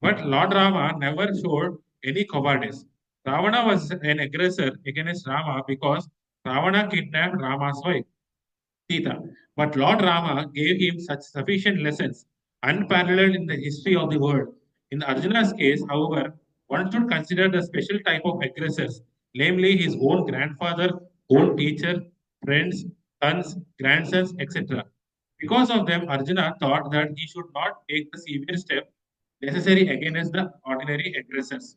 But Lord Rama never showed any cowardice. Ravana was an aggressor against Rama because Ravana kidnapped Rama's wife, Sita. But Lord Rama gave him such sufficient lessons, unparalleled in the history of the world. In Arjuna's case, however, one should consider the special type of aggressors, namely his own grandfather, own teacher, friends, sons, grandsons, etc. Because of them, Arjuna thought that he should not take the severe step necessary against the ordinary aggressors.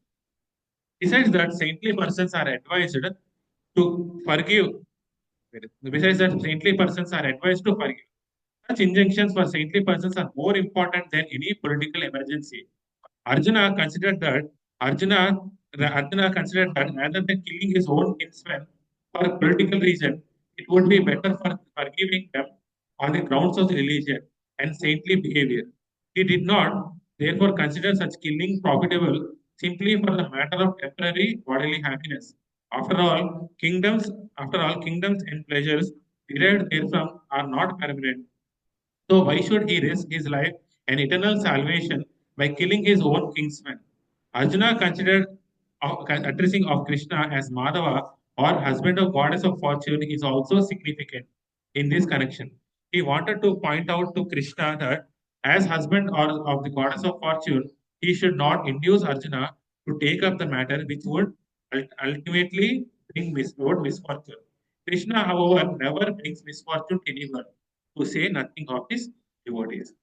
Besides that, saintly persons are advised to forgive. Besides that, saintly persons are advised to forgive. Such injunctions for saintly persons are more important than any political emergency. Arjuna considered that Arjuna Arjuna considered that rather than killing his own kinsmen for political reason, it would be better for forgiving them on the grounds of religion and saintly behavior. He did not, therefore, consider such killing profitable simply for the matter of temporary bodily happiness. After all, kingdoms and pleasures derived therefrom are not permanent. So why should he risk his life and eternal salvation by killing his own kinsman? Arjuna considered addressing of Krishna as Madhava or husband of goddess of fortune is also significant in this connection. He wanted to point out to Krishna that as husband or of the goddess of fortune, he should not induce Arjuna to take up the matter which would ultimately bring misfortune. Krishna, however, never brings misfortune to anyone, to say nothing of his devotees.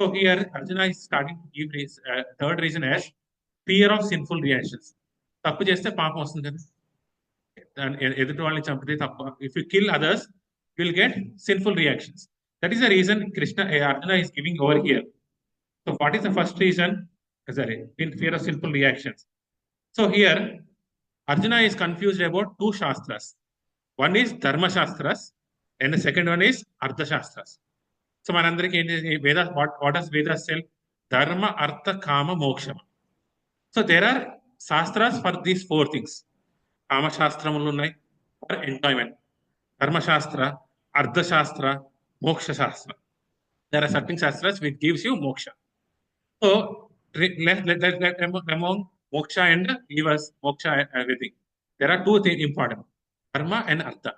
So here Arjuna is starting to give his third reason as fear of sinful reactions. తప్పు చేస్తే పాపం వస్తుంది కదా. ఎదుటి వాళ్ళని చంపితే తప్పు. If you kill others, you will get sinful reactions. That is the reason Arjuna is giving over here. So what is the first reason? Sorry, in fear of sinful reactions. So here Arjuna is confused about two shastras. One is Dharma Shastras and the second one is Artha Shastras. So మనందరికీ ఏంటి Vedas, what does Vedas tell? Dharma, Artha, Kama, Moksha. So there are shastras for these four things. Kama Shastramuలు ఉన్నాయి for enjoyment. Dharma Shastra, Artha Shastra, Moksha Shastra. There are certain shastras which gives you moksha. So let among moksha and leave us moksha and everything. There are two things important: dharma and artha.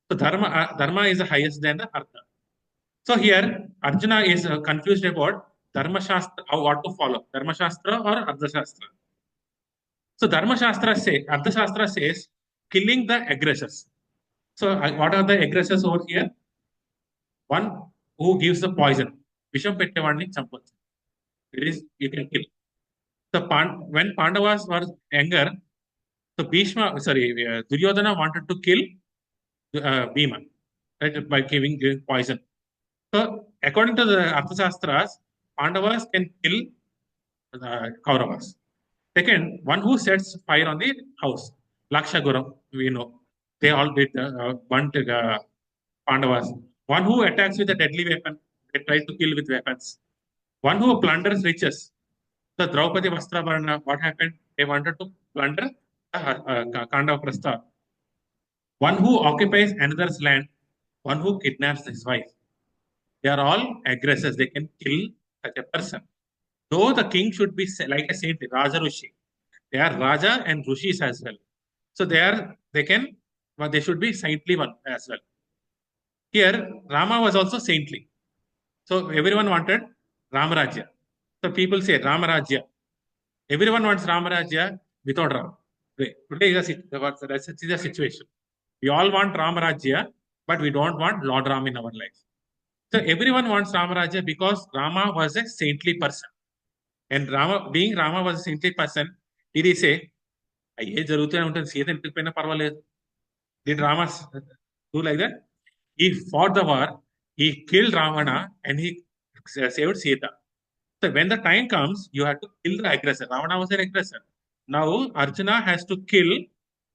So dharma is the highest than the artha. So here Arjuna is confused about dharma shastra, what to follow, dharma shastra or artha shastra. So dharma shastra artha shastra says killing the aggressors. So what are the aggressors over here? One who gives the poison. Visham పెట్టేవాడిని చంపొచ్చు. It is you can kill. So when Pandavas were younger, so Duryodhana wanted to kill Bhima, right, by giving poison. So according to the Arthashastras, Pandavas can kill Kauravas. Second, one who sets fire on the house, Lakshaguram, we know. They all did burnt Pandavas. One who attacks with a deadly weapon, they try to kill with weapons. One who plunders riches. The Draupadi Vastravarna, what happened? They wanted to plunder Kanda of Prastha. One who occupies another's land, one who kidnaps his wife. They are all aggressors. They can kill such a person. Though the king should be like a saint, Raja Rushi. They are Raja and Rushis as well. So they should be saintly one as well. Here, Rama was also saintly. So everyone wanted Ramarajya. So people say Ramarajya. Everyone wants Ramarajya without Ram. Today is the situation. We all want Ramarajya, but we don't want Lord Ram in our life. So everyone wants Ramarajya because Rama was a saintly person. And being Rama was a saintly person, did he say, అయ్యే జరుగుతూనే ఉంటుంది సీత ఇంటికి పోయినా పర్వాలేదు? Did Rama do like that? He fought the war, he killed Ravana, and he saved Sita. So when the time comes, you have to kill the aggressor. Ravana was an aggressor. Now Arjuna has to kill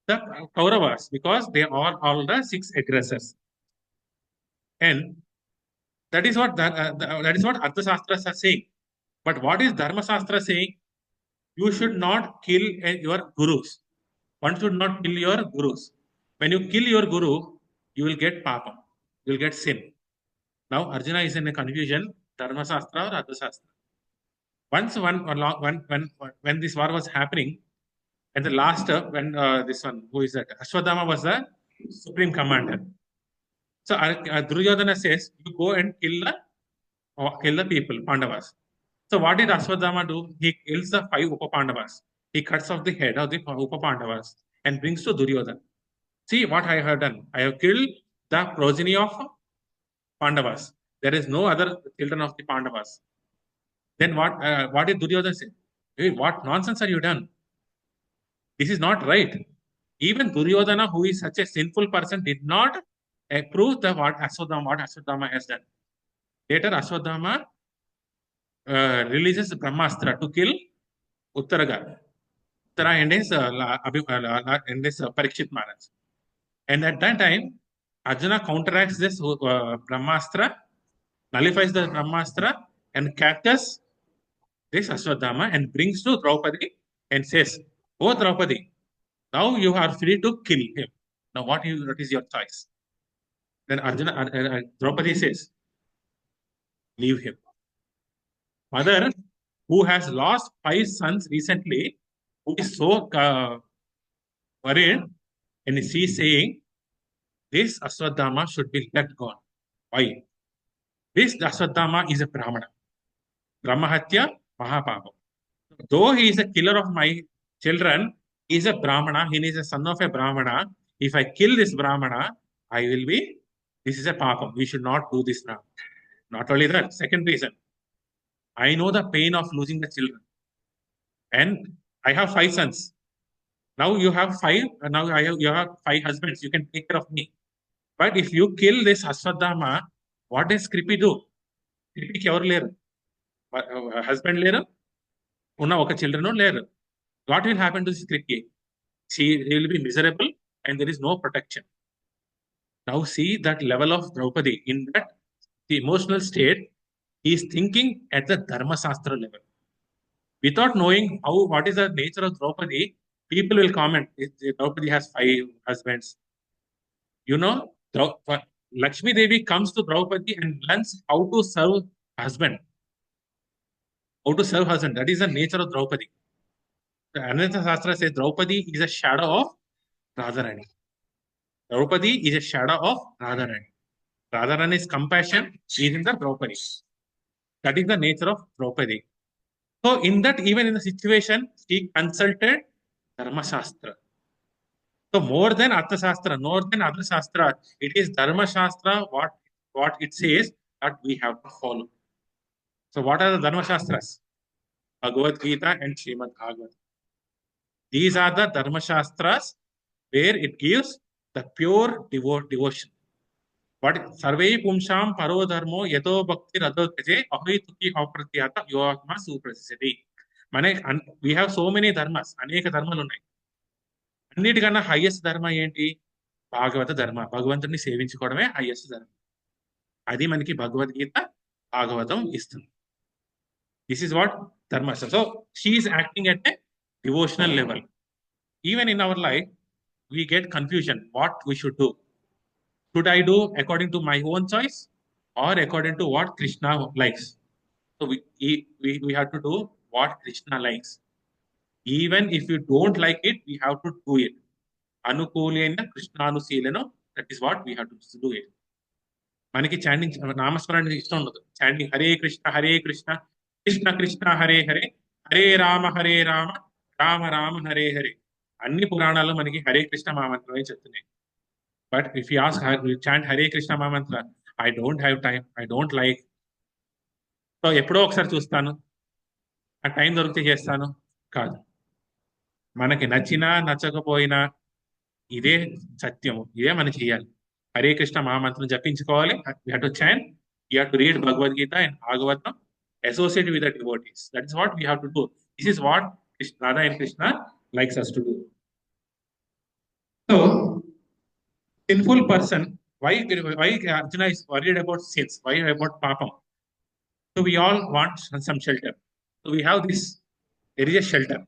the Kauravas because they are all the six aggressors. And that is what that is what Arthashastras are saying. But what is Dharma Shastra saying? You should not kill your gurus. One should not kill your gurus. When you kill your guru, you will get papa. You will get sin. Now Arjuna is in a confusion: Dharma Shastra or Artha Shastra. Once when this war was happening, at the last this one, who is that? Ashwadama was the supreme commander. So Duryodhana says, "You go and kill the people, Pandavas." So what did Ashwadama do? He kills the 5 Upapandavas. He cuts off the head of the Upapandavas and brings to Duryodhana. See what I have done. I have killed the progeny of Pandavas. There is no other children of the Pandavas. Then what did Duryodhana say? Hey, what nonsense are you done? This is not right. Even Duryodhana, who is such a sinful person, did not approve what Ashwadama has done. Later, Ashwadama releases Brahmastra to kill Uttaraga. Uttara and his Parikshit Maharaj. And at that time, Arjuna counteracts this Brahmastra, nullifies the Brahmastra, and captures this Ashwadama and brings to Draupadi and says, "Oh Draupadi, now you are free to kill him. Now what is your choice?" Then Draupadi says, "Leave him." Mother, who has lost 5 sons recently, who is so worried, and she is saying, this Ashwadama should be let go. Why? This Ashwadama is a Brahmana. Brahmahatya Mahapapa. Though he is a killer of my children, he is a Brahmana, he is a son of a Brahmana. If I kill this Brahmana, I will be, this is a Papa. We should not do this now. Not only that, second reason, I know the pain of losing the children. And I have 5 sons. Now you have 5, now you have 5 husbands. You can take care of me. But if you kill this Ashwadama, what does Kripi do? Kripi ఎవరు లేరు, husband లేరు, ఉన్న ఒక children లేరు. What will happen to this Kripi? She will be miserable and there is no protection. Now see that level of Draupadi. In that the emotional state, he is thinking at the Dharma Shastra level. Without knowing what is the nature of Draupadi, people will comment, Draupadi has 5 husbands. You know, Lakshmi Devi comes to Draupadi and learns how to serve husband. How to serve husband. That is the nature of Draupadi. The Ananta Shastra says Draupadi is a shadow of Radharani. Draupadi is a shadow of Radharani. Radharani's compassion is in the Draupadi. That is the nature of Draupadi. So in that, even in the situation, she consulted Dharma Shastra. So more than Artha Shastra, more than other Shastra, it is Dharma Shastra what it says that we have to follow. So what are the Dharma Shastras? Bhagavad Gita and Srimad Bhagavath. These are the Dharma Shastras where it gives the pure devotion. What Sarve Pumsham Paro Dharmo Yato Bhakti Radhokaje Ahituki Apratyata Yogatma Suprasidi. We have so many dharmas, అనేక ధర్మాలు ఉన్నాయి. అన్నిటికన్నా highest ధర్మ ఏంటి? భాగవత ధర్మ. భగవంతుడిని సేవించుకోవడమే highest ధర్మ. అది మనకి భగవద్గీత భాగవతం ఇస్తుంది. This is what dharma. So she is acting at a devotional level. Even in our life, we get confusion what we should do. Should I do according to my own choice or according to what Krishna likes? So we have to do what Krishna likes. Even if you don't like it, we have to do it. Anukulena Krishnanusīleno, that is what we have to do it. మనకి చాండింగ్ నామస్మరణ ఇష్టం ఉండదు. చాండింగ్ హరే కృష్ణ కృష్ణ కృష్ణ హరే హరే హరే రామ రామ రామ హరే హరే. అన్ని పురాణాలు మనకి హరే కృష్ణ మహామంత్రమే చెప్తున్నాయి. But if you ask chant Hare Krishna mahamantra, I don't have time, I don't like, so ఎప్పుడో ఒకసారి చూస్తాను, ఆ టైం దొరికితే చేస్తాను. కాదు, మనకి నచ్చినా నచ్చకపోయినా ఇదే సత్యము, ఇదే మనం చేయాలి. హరే కృష్ణ మహామంత్రం జపించుకోవాలి. You have to chant, you have to read Bhagavad Gita and Bhagavatam, associate with the devotees. That is what we have to do. This is what Radha and Krishna likes us to do. So, sinful person, why Arjuna is worried about sins? Why about papam? So we all want some shelter. So we have this. There is a shelter.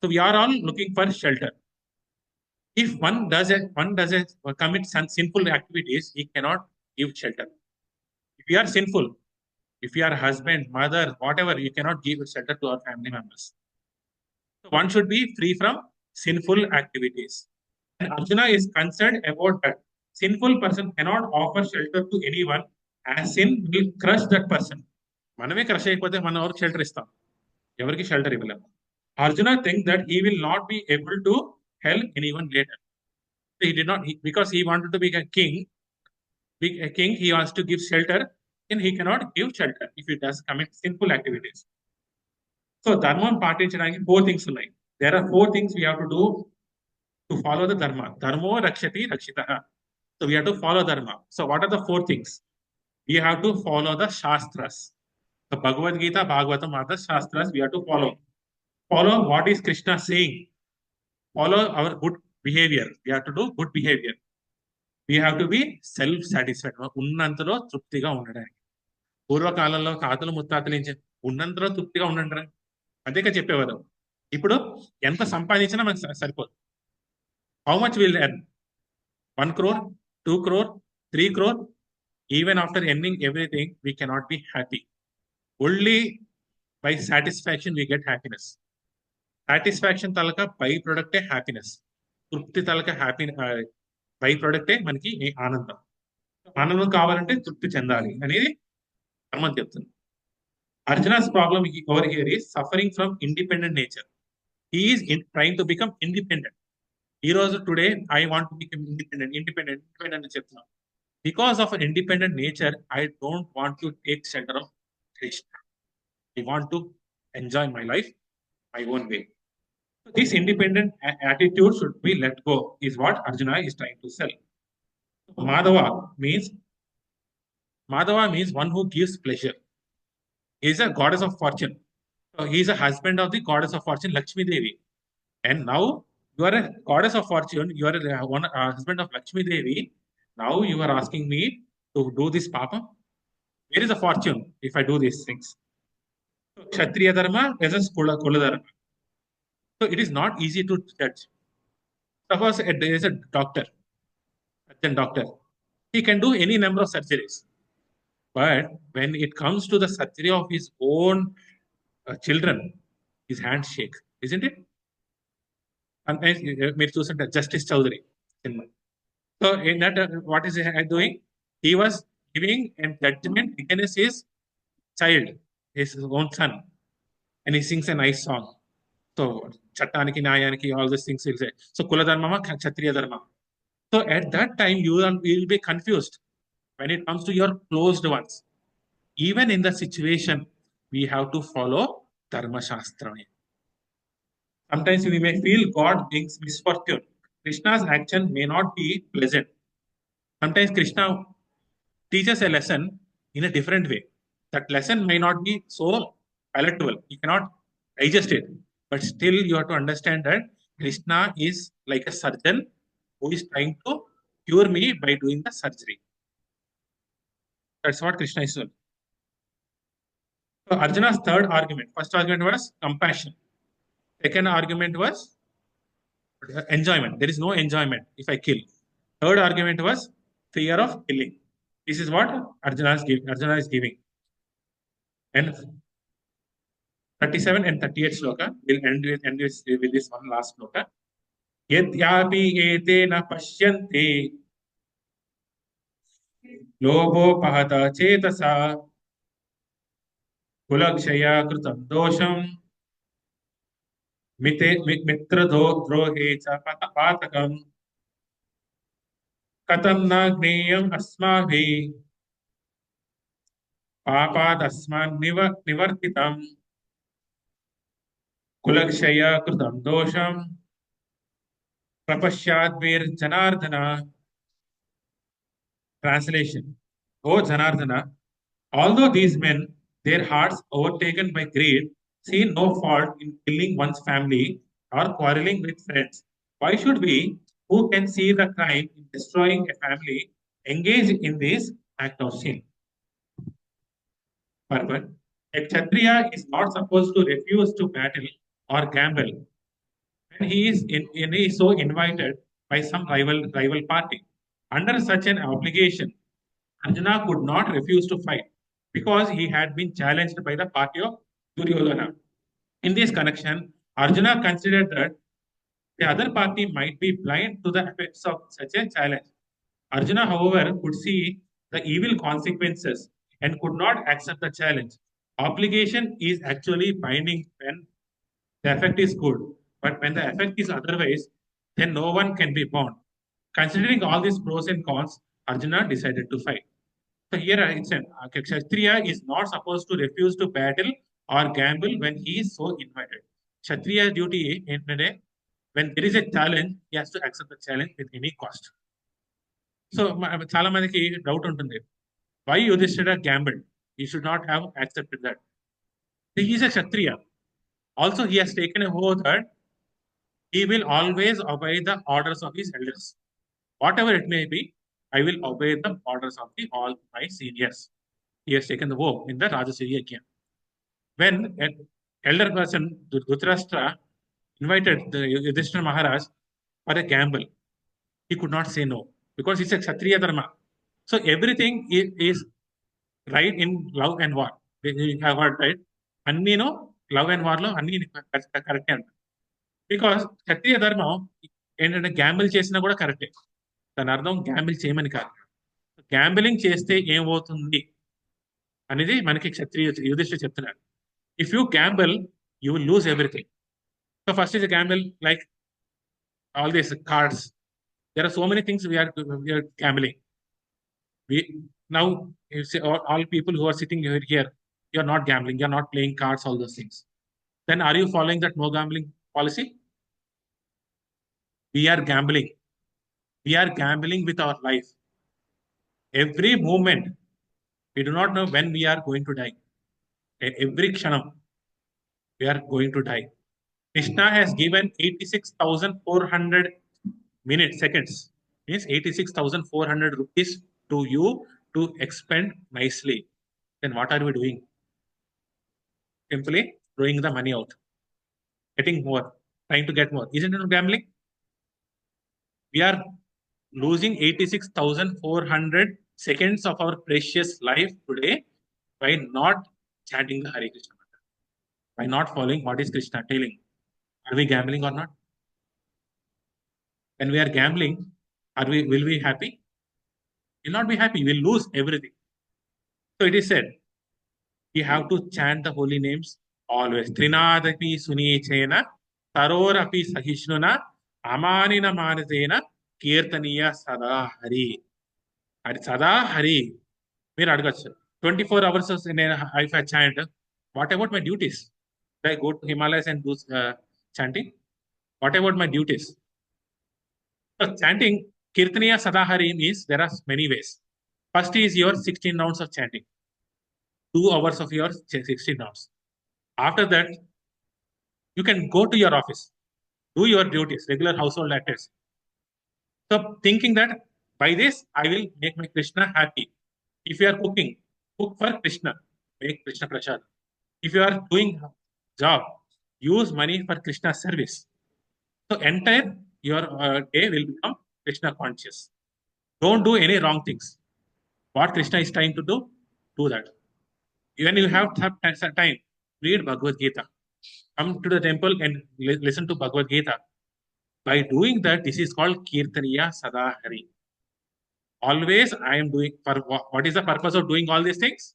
So we are all looking for shelter. If one does a commit some sinful activities, he cannot give shelter. If you are sinful, if you are husband, mother, whatever, you cannot give shelter to our family members. So one should be free from sinful activities. And Arjuna is concerned about that. Sinful person cannot offer shelter to anyone, as sin will crush that person. మనమే crush అయిపోతే మనం ఎవరికి shelter ఇస్తాం? ఎవరికి shelter ఇవ్వలేము. Arjuna thinks that he will not be able to help anyone later. He did not, because he wanted to be a king. Be a king, he wants to give shelter, and he cannot give shelter if he does commit sinful activities. So ధర్మం పాటించడానికి 4 things ఉన్నాయి. There are 4 things we have to do to follow the dharma. Dharmo rakshati rakshitah. So we have to follow dharma. So what are the 4 things? We have to follow the shastras. The Bhagavad Gita, Bhagavatam are the shastras we have to follow. Follow what is Krishna saying. Follow our good behavior. We have to do good behavior. We have to be self-satisfied. ఉన్నంతలో తృప్తిగా ఉండడానికి. పూర్వకాలంలో తాతలు ముత్తాతలు ఏం ఉన్నంతలో తృప్తిగా ఉండండి అదేగా చెప్పేవారు. ఇప్పుడు ఎంత సంపాదించినా మనకు సరిపోదు. How much will earn? 1 crore, 2 crore, 3 crore. Even after earning everything, we cannot be happy. Only by satisfaction we get happiness. Satisfaction talaka by product happiness. తృప్తి తలక హ్యాపీ బై ప్రొడక్టే మనకి ఆనందం. ఆనందం కావాలంటే తృప్తి చెందాలి అనేది ధర్మం చెప్తుంది. Arjuna's problem over here is suffering from independent nature. He is trying to become independent. ఈ రోజు today I want to become independent అని చెప్తున్నాను. Because of an independent nature, I don't want to take shelter of Krishna. I want to enjoy my life my own way. So this independent attitude should be let go, is what Arjuna is trying to sell. Madhava means one who gives pleasure. He is a goddess of fortune. So he is a husband of the goddess of fortune, Lakshmi Devi. And now you are a goddess of fortune. You are one husband of Lakshmi Devi. Now you are asking me to do this papa. Where is the fortune if I do these things? So, Kshatriya Dharma versus Kula Dharma. So it is not easy to judge. Suppose there is a doctor, he can do any number of surgeries. But when it comes to the surgery of his own children, his hands shake, isn't it? Sometimes మీరు చూస్తుంటే Justice Chowdhury cinema. So in that, what is he doing? He was giving a judgment against his child, his own son, and he sings a nice song. So Chattaniki, Nayaniki, all these things he'll say. So Kula Dharma, Kshatriya Dharma. So at that time you will be confused when it comes to your closed ones. Even in the situation, we have to follow Dharma Shastra. Sometimes we may feel God brings misfortune. Krishna's action may not be pleasant. Sometimes Krishna teaches a lesson in a different way. That lesson may not be so palatable. You cannot digest it. But still, you have to understand that Krishna is like a surgeon who is trying to cure me by doing the surgery. That's what Krishna is doing. So Arjuna's third argument. First argument was compassion. Second argument was enjoyment. There is no enjoyment if I kill. Third argument was fear of killing. This is what Arjuna is giving. And 37 and 38 sloka will end with this one last sloka. Yadyapi etena pashyante lobopahata chetasa kulakshaya kritam dosham मित्रदो द्रोहे च पातकम् कथं न ज्ञेयम् अस्माभिः पापादस्मान् निवर्तितम् कुलक्षय कृतं दोषम् प्रपश्याद्भिर्जनार्दन. Translation. O Janardana, although these men, their hearts overtaken by greed, see no fault in killing one's family or quarreling with friends, why should we, who can see the crime in destroying a family, engage in this act of sin? Further, a Kshatriya is not supposed to refuse to battle or gamble when he is so invited by some rival party. Under such an obligation, Arjuna could not refuse to fight because he had been challenged by the party of Duryodhana. In this connection, Arjuna considered that the other party might be blind to the effects of such a challenge. Arjuna, however, could see the evil consequences and could not accept the challenge. Obligation is actually binding when the effect is good, but when the effect is otherwise, then no one can be bound. Considering all these pros and cons, Arjuna decided to fight. So here it's an Kshatriya is not supposed to refuse to battle or gamble when he is so invited. Kshatriya duty in the day, when there is a challenge, he has to accept the challenge with any cost. So చాలా మందికి doubt ఉంటుంది. Why Yudhishthira gambled? He should not have accepted that. He is a Kshatriya. Also, he has taken a oath that he will always obey the orders of his elders. Whatever it may be, I will obey the orders of all my seniors. He has taken the oath in the Rajasuya again. When an elder person, Dhritarashtra, invited the Yudhishthira Maharaj for a gamble, he could not say no because it's a Kshatriya Dharma. So everything is right in love and war. You have heard, right? అన్నీ love and war లో అన్ని కరెక్టే అంట because క్షత్రియ ధర్మం ఏంటంటే Gamble చేసినా కూడా కరెక్టే. దాని అర్థం గ్యాంబుల్ చేయమని కాదు, గ్యాంబులింగ్ చేస్తే ఏమవుతుంది అనేది మనకి క్షత్రియ యుధిష్ఠిరుడు చెప్తున్నాడు. If you Gamble you will lose everything. So first is Gamble like all these cards. There are so many things we are gambling. We now you say all people who are sitting here, you are not gambling, you are not playing cards, all those things. Then are you following that no gambling policy? We are gambling. We are gambling with our life. Every moment, we do not know when we are going to die. Every kshanam, we are going to die. Krishna has given 86,400 seconds, means 86,400 rupees to you to expend nicely. Then what are we doing? Simply throwing the money out, getting more, trying to get more. Isn't it gambling? We are losing 86,400 seconds of our precious life today by not chanting the Hare Krishna mantra, by not following what is Krishna telling. Are we gambling or not? When we are gambling, will we happy? We'll not be happy. We'll lose everything. So it is said, we have to chant the holy names always. Trinadapi sunichena, tarorapi sahishnuna, amanina manasena, kirtaniya sada hari. అది సదా హరి. మీరు అడగచ్చు 24 hours if I chant, what about my duties? Do I go to Himalayas and do chanting? What about my duties? So chanting Kirtaniya Sadahari means there are many ways. First is your 16 rounds of chanting, 2 hours of your 16 rounds. After that, you can go to your office, do your duties, regular household activities. So thinking that by this I will make my Krishna happy. If you are cooking, cook for Krishna, make Krishna Prasad. If you are doing job, use money for Krishna service. So entire your day will become Krishna conscious. Don't do any wrong things. What Krishna is trying to do that. When you have time, read Bhagavad Gita. Come to the temple and listen to Bhagavad Gita. By doing that, this is called Kirtaniya Sada Hari. Always I am doing, for what is the purpose of doing all these things?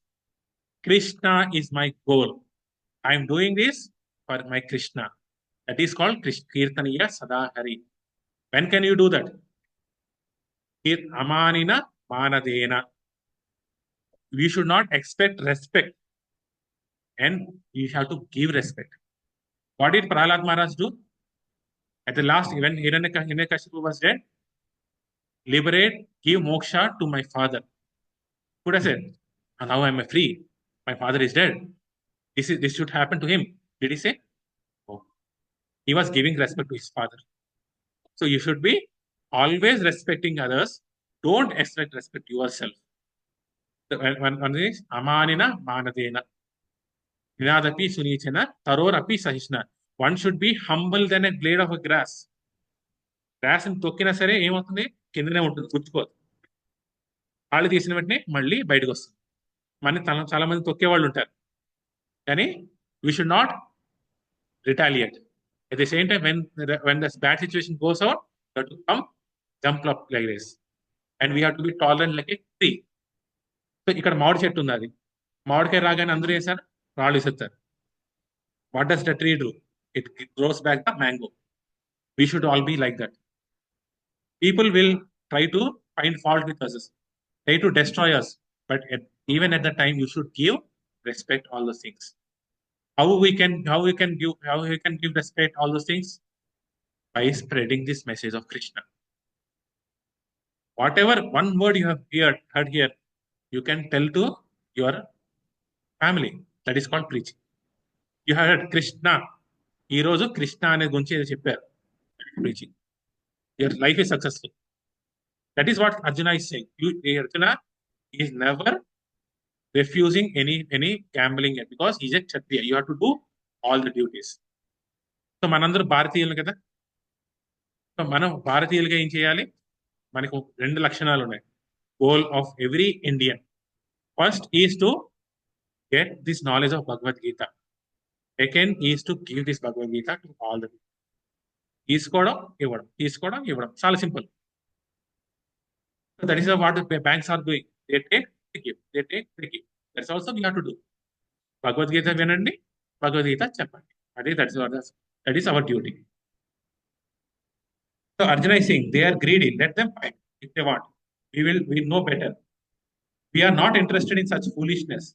Krishna is my goal. I am doing this for my Krishna. That is called Kirtaniya Sadahari. When can you do that? Amanina Manadena. We should not expect respect, and you have to give respect. What did Prahlad Maharaj do? At the last, when Hiranyakashipu was dead, liberate, give moksha to my father. Could have said, now I am free. My father is dead. This should happen to him. Did he say? No. He was giving respect to his father. So you should be always respecting others. Don't expect respect yourself. So one is amanina manadena. Ninadapi sunichana tarorapi sahishna. One should be humble than a blade of a grass. Grass తొక్కినా సరే ఏమవుతుంది, కిందనే ఉంటుంది, గుర్తుకోదు. కాళ్ళు తీసిన వెంటనే మళ్ళీ బయటకు వస్తుంది. చాలా మంది తొక్కే వాళ్ళు ఉంటారు, కానీ we should not retaliate. At the same time, when the bad situation goes out, you have to come, jump up like this, and we have to be tolerant like a tree. So ఇక్కడ మామిడి చెట్టు ఉంది, అది మామిడికాయ రాగానే అందరూ వేసారు, రాళ్ళు వేసేస్తారు. What does the tree do? It grows back the mango. We should all be like that. People will try to find fault with us, try to destroy us, but even at the time, you should give respect all those things. How we can give respect all those things? By spreading this message of Krishna. Whatever one word you have heard here, you can tell to your family. That is called preaching. You have heard Krishna. ఈ రోజు కృష్ణ అనే గురించి చెప్పారు, preaching. Your life is successful. That is what Arjuna is saying. Arjuna is never refusing any gambling because he is a Kshatriya. You have to do all the duties. So మనందరూ భారతీయులు కదా. So మనం భారతీయులుగా ఏం చేయాలి? మనకు రెండు లక్షణాలు ఉన్నాయి. Goal of every Indian first is to get this knowledge of Bhagavad Gita. Second is to give this Bhagavad Gita to all the people. తీసుకోవడం ఇవ్వడం చాలా simple. So that is what the banks are doing. They take, they give. That's also we have to do. Bhagavad Gita వినండి, Bhagavad Gita చెప్పండి. That is our duty. So Arjuna is saying they are greedy. Let them fight if they want. We know better. We are not interested in such foolishness.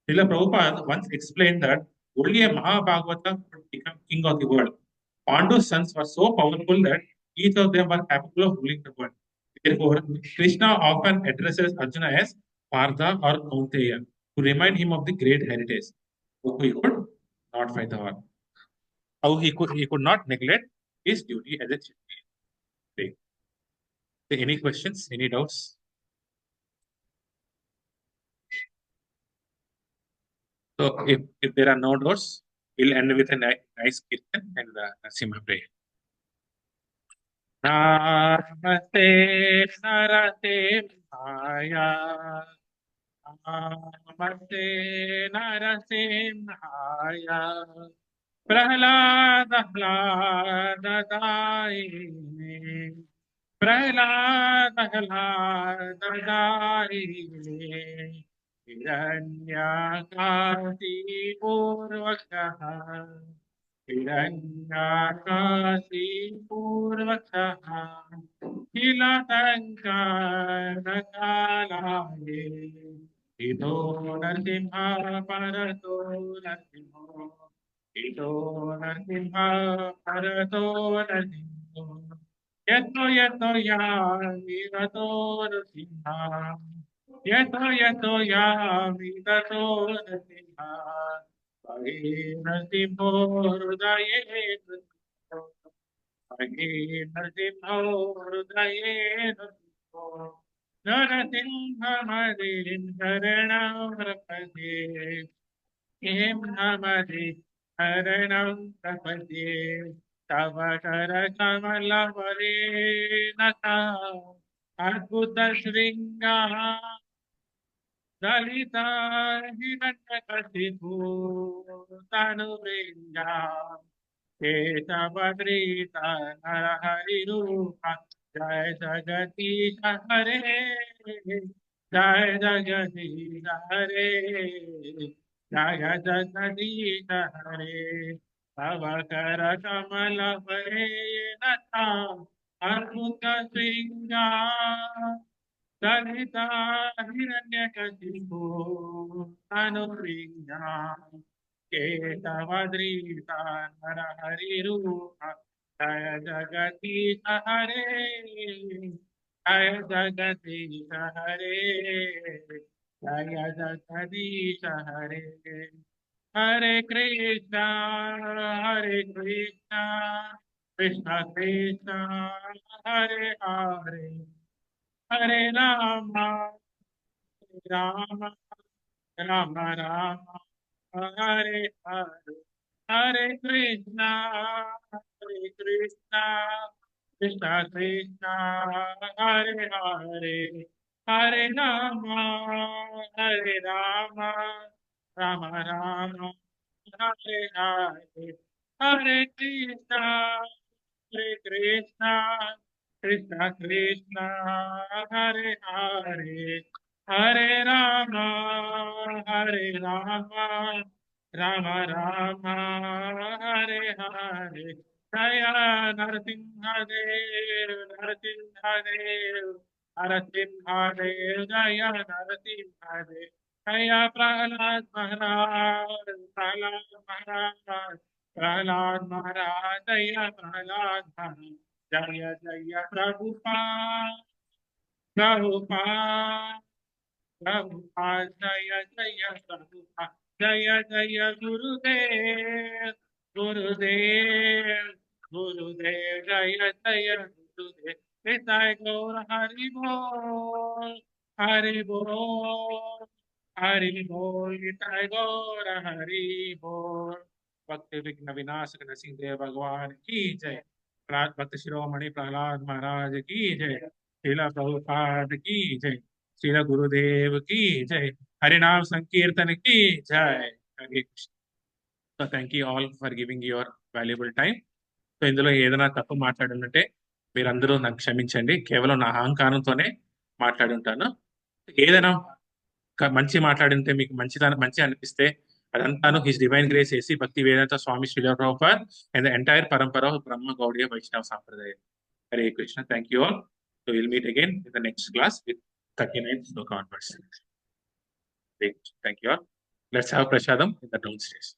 Srila Prabhupada once explained that only a Mahabhagavata could become king of the world. Pandu's sons were so powerful that each of them were capable of ruling the world. Therefore, Krishna often addresses Arjuna as Partha or Kaunteya to remind him of the great heritage. How he could not fight the war. How he could not neglect his duty as a chief. Any questions? Any doubts? So if there are no doubts, we'll end with a nice kirtan and the Narasimha prayer. Namaste Narasimhaya. Namaste Narasimhaya. Prahlada Daine. Prahlada Daine. Hiranyakasi Purvakaha. Hiranyakasi Purvakaha. Hilatankarakalaye. Ito Narasimha Parato Narasimha. Ito Narasimha Parato Narasimha. Yato Yami Rato Narasimha. Yato Yami Rato Narasimha. Pahe Narasimho Hrudaye Narasimho. Pahe Narasimho Hrudaye Narasimho. Narasimha Marin Haranam Prapade. Kim Namade Haranam Prapade. Tava Kara Kamala Varenata. Adbhuta Shringa Dalita Hiranyakasipu Tanuvringa Ketavadrita Narahari Rupa Jai Jagatisha Hare Jai Jagatisha Hare Jai Jagatisha Hare तव कर कमल परे नथा अर्बुद श्रृंगार सरिता हिरण्यकशिपो अनुप्रिया केशवद्रीता नरहरिरूप जय जगदीश हरे जय जगदीश हरे जय जगदीश हरे हरे कृष्णा कृष्ण कृष्ण हरे हरे हरे राम राम राम राम हरे हरे हरे कृष्णा कृष्णा कृष्ण हरे हरे हरे राम राम राम हरे हरे हरे कृष्णा कृष्ण कृष्ण हरे हरे हरे राम राम राम हरे हरे जय नरसिंहदेव नरसिंहदेव नरसिंहदेव जय नरसिंहदेव जय प्रहलाद महाराज प्रहलाद महाराज जय प्रहलाद महाराज जय जय प्रभुपाद प्रभुपाद प्रभुपाद जय जय प्रभुपाद जय जय गुरुदेव गुरुदेव गुरुदेव जय जय गुरुदेव निताय गौर हरि बोल हरि बोल हरि बोल निताय गौर हरि बोल भक्ति विघ्न विनाशक नरसिंह भगवान की जय भक्त शिरोमणि प्रहलाद महाराज की जय श्रीला प्रभुपाद की जय श्रीला गुरुदेव की जय हरिनाम संकीर्तन की जय Hare Krishna so thank you all for giving your valuable time so ఇందులో ఏదైనా తప్పు మాట్లాడుంటే మీరందరూ నాకు క్షమించండి కేవలం నా అహంకారంతోనే మాట్లాడి ఉంటాను ఏదైనా మంచి మాట్లాడింటే మీకు మంచి అనిపిస్తే అదంతాను హిస్ డివైన్ గ్రేస్ చేసి Bhakti Vedanta Swami Srila Prabhupad and the entire parampara of Brahma Gaudiya Vaishnava సాంప్రదాయం Hare Krishna thank you all so will meet again in the next class with 39 shloka onwards. Thank you all. Let's have prasadam in the downstairs.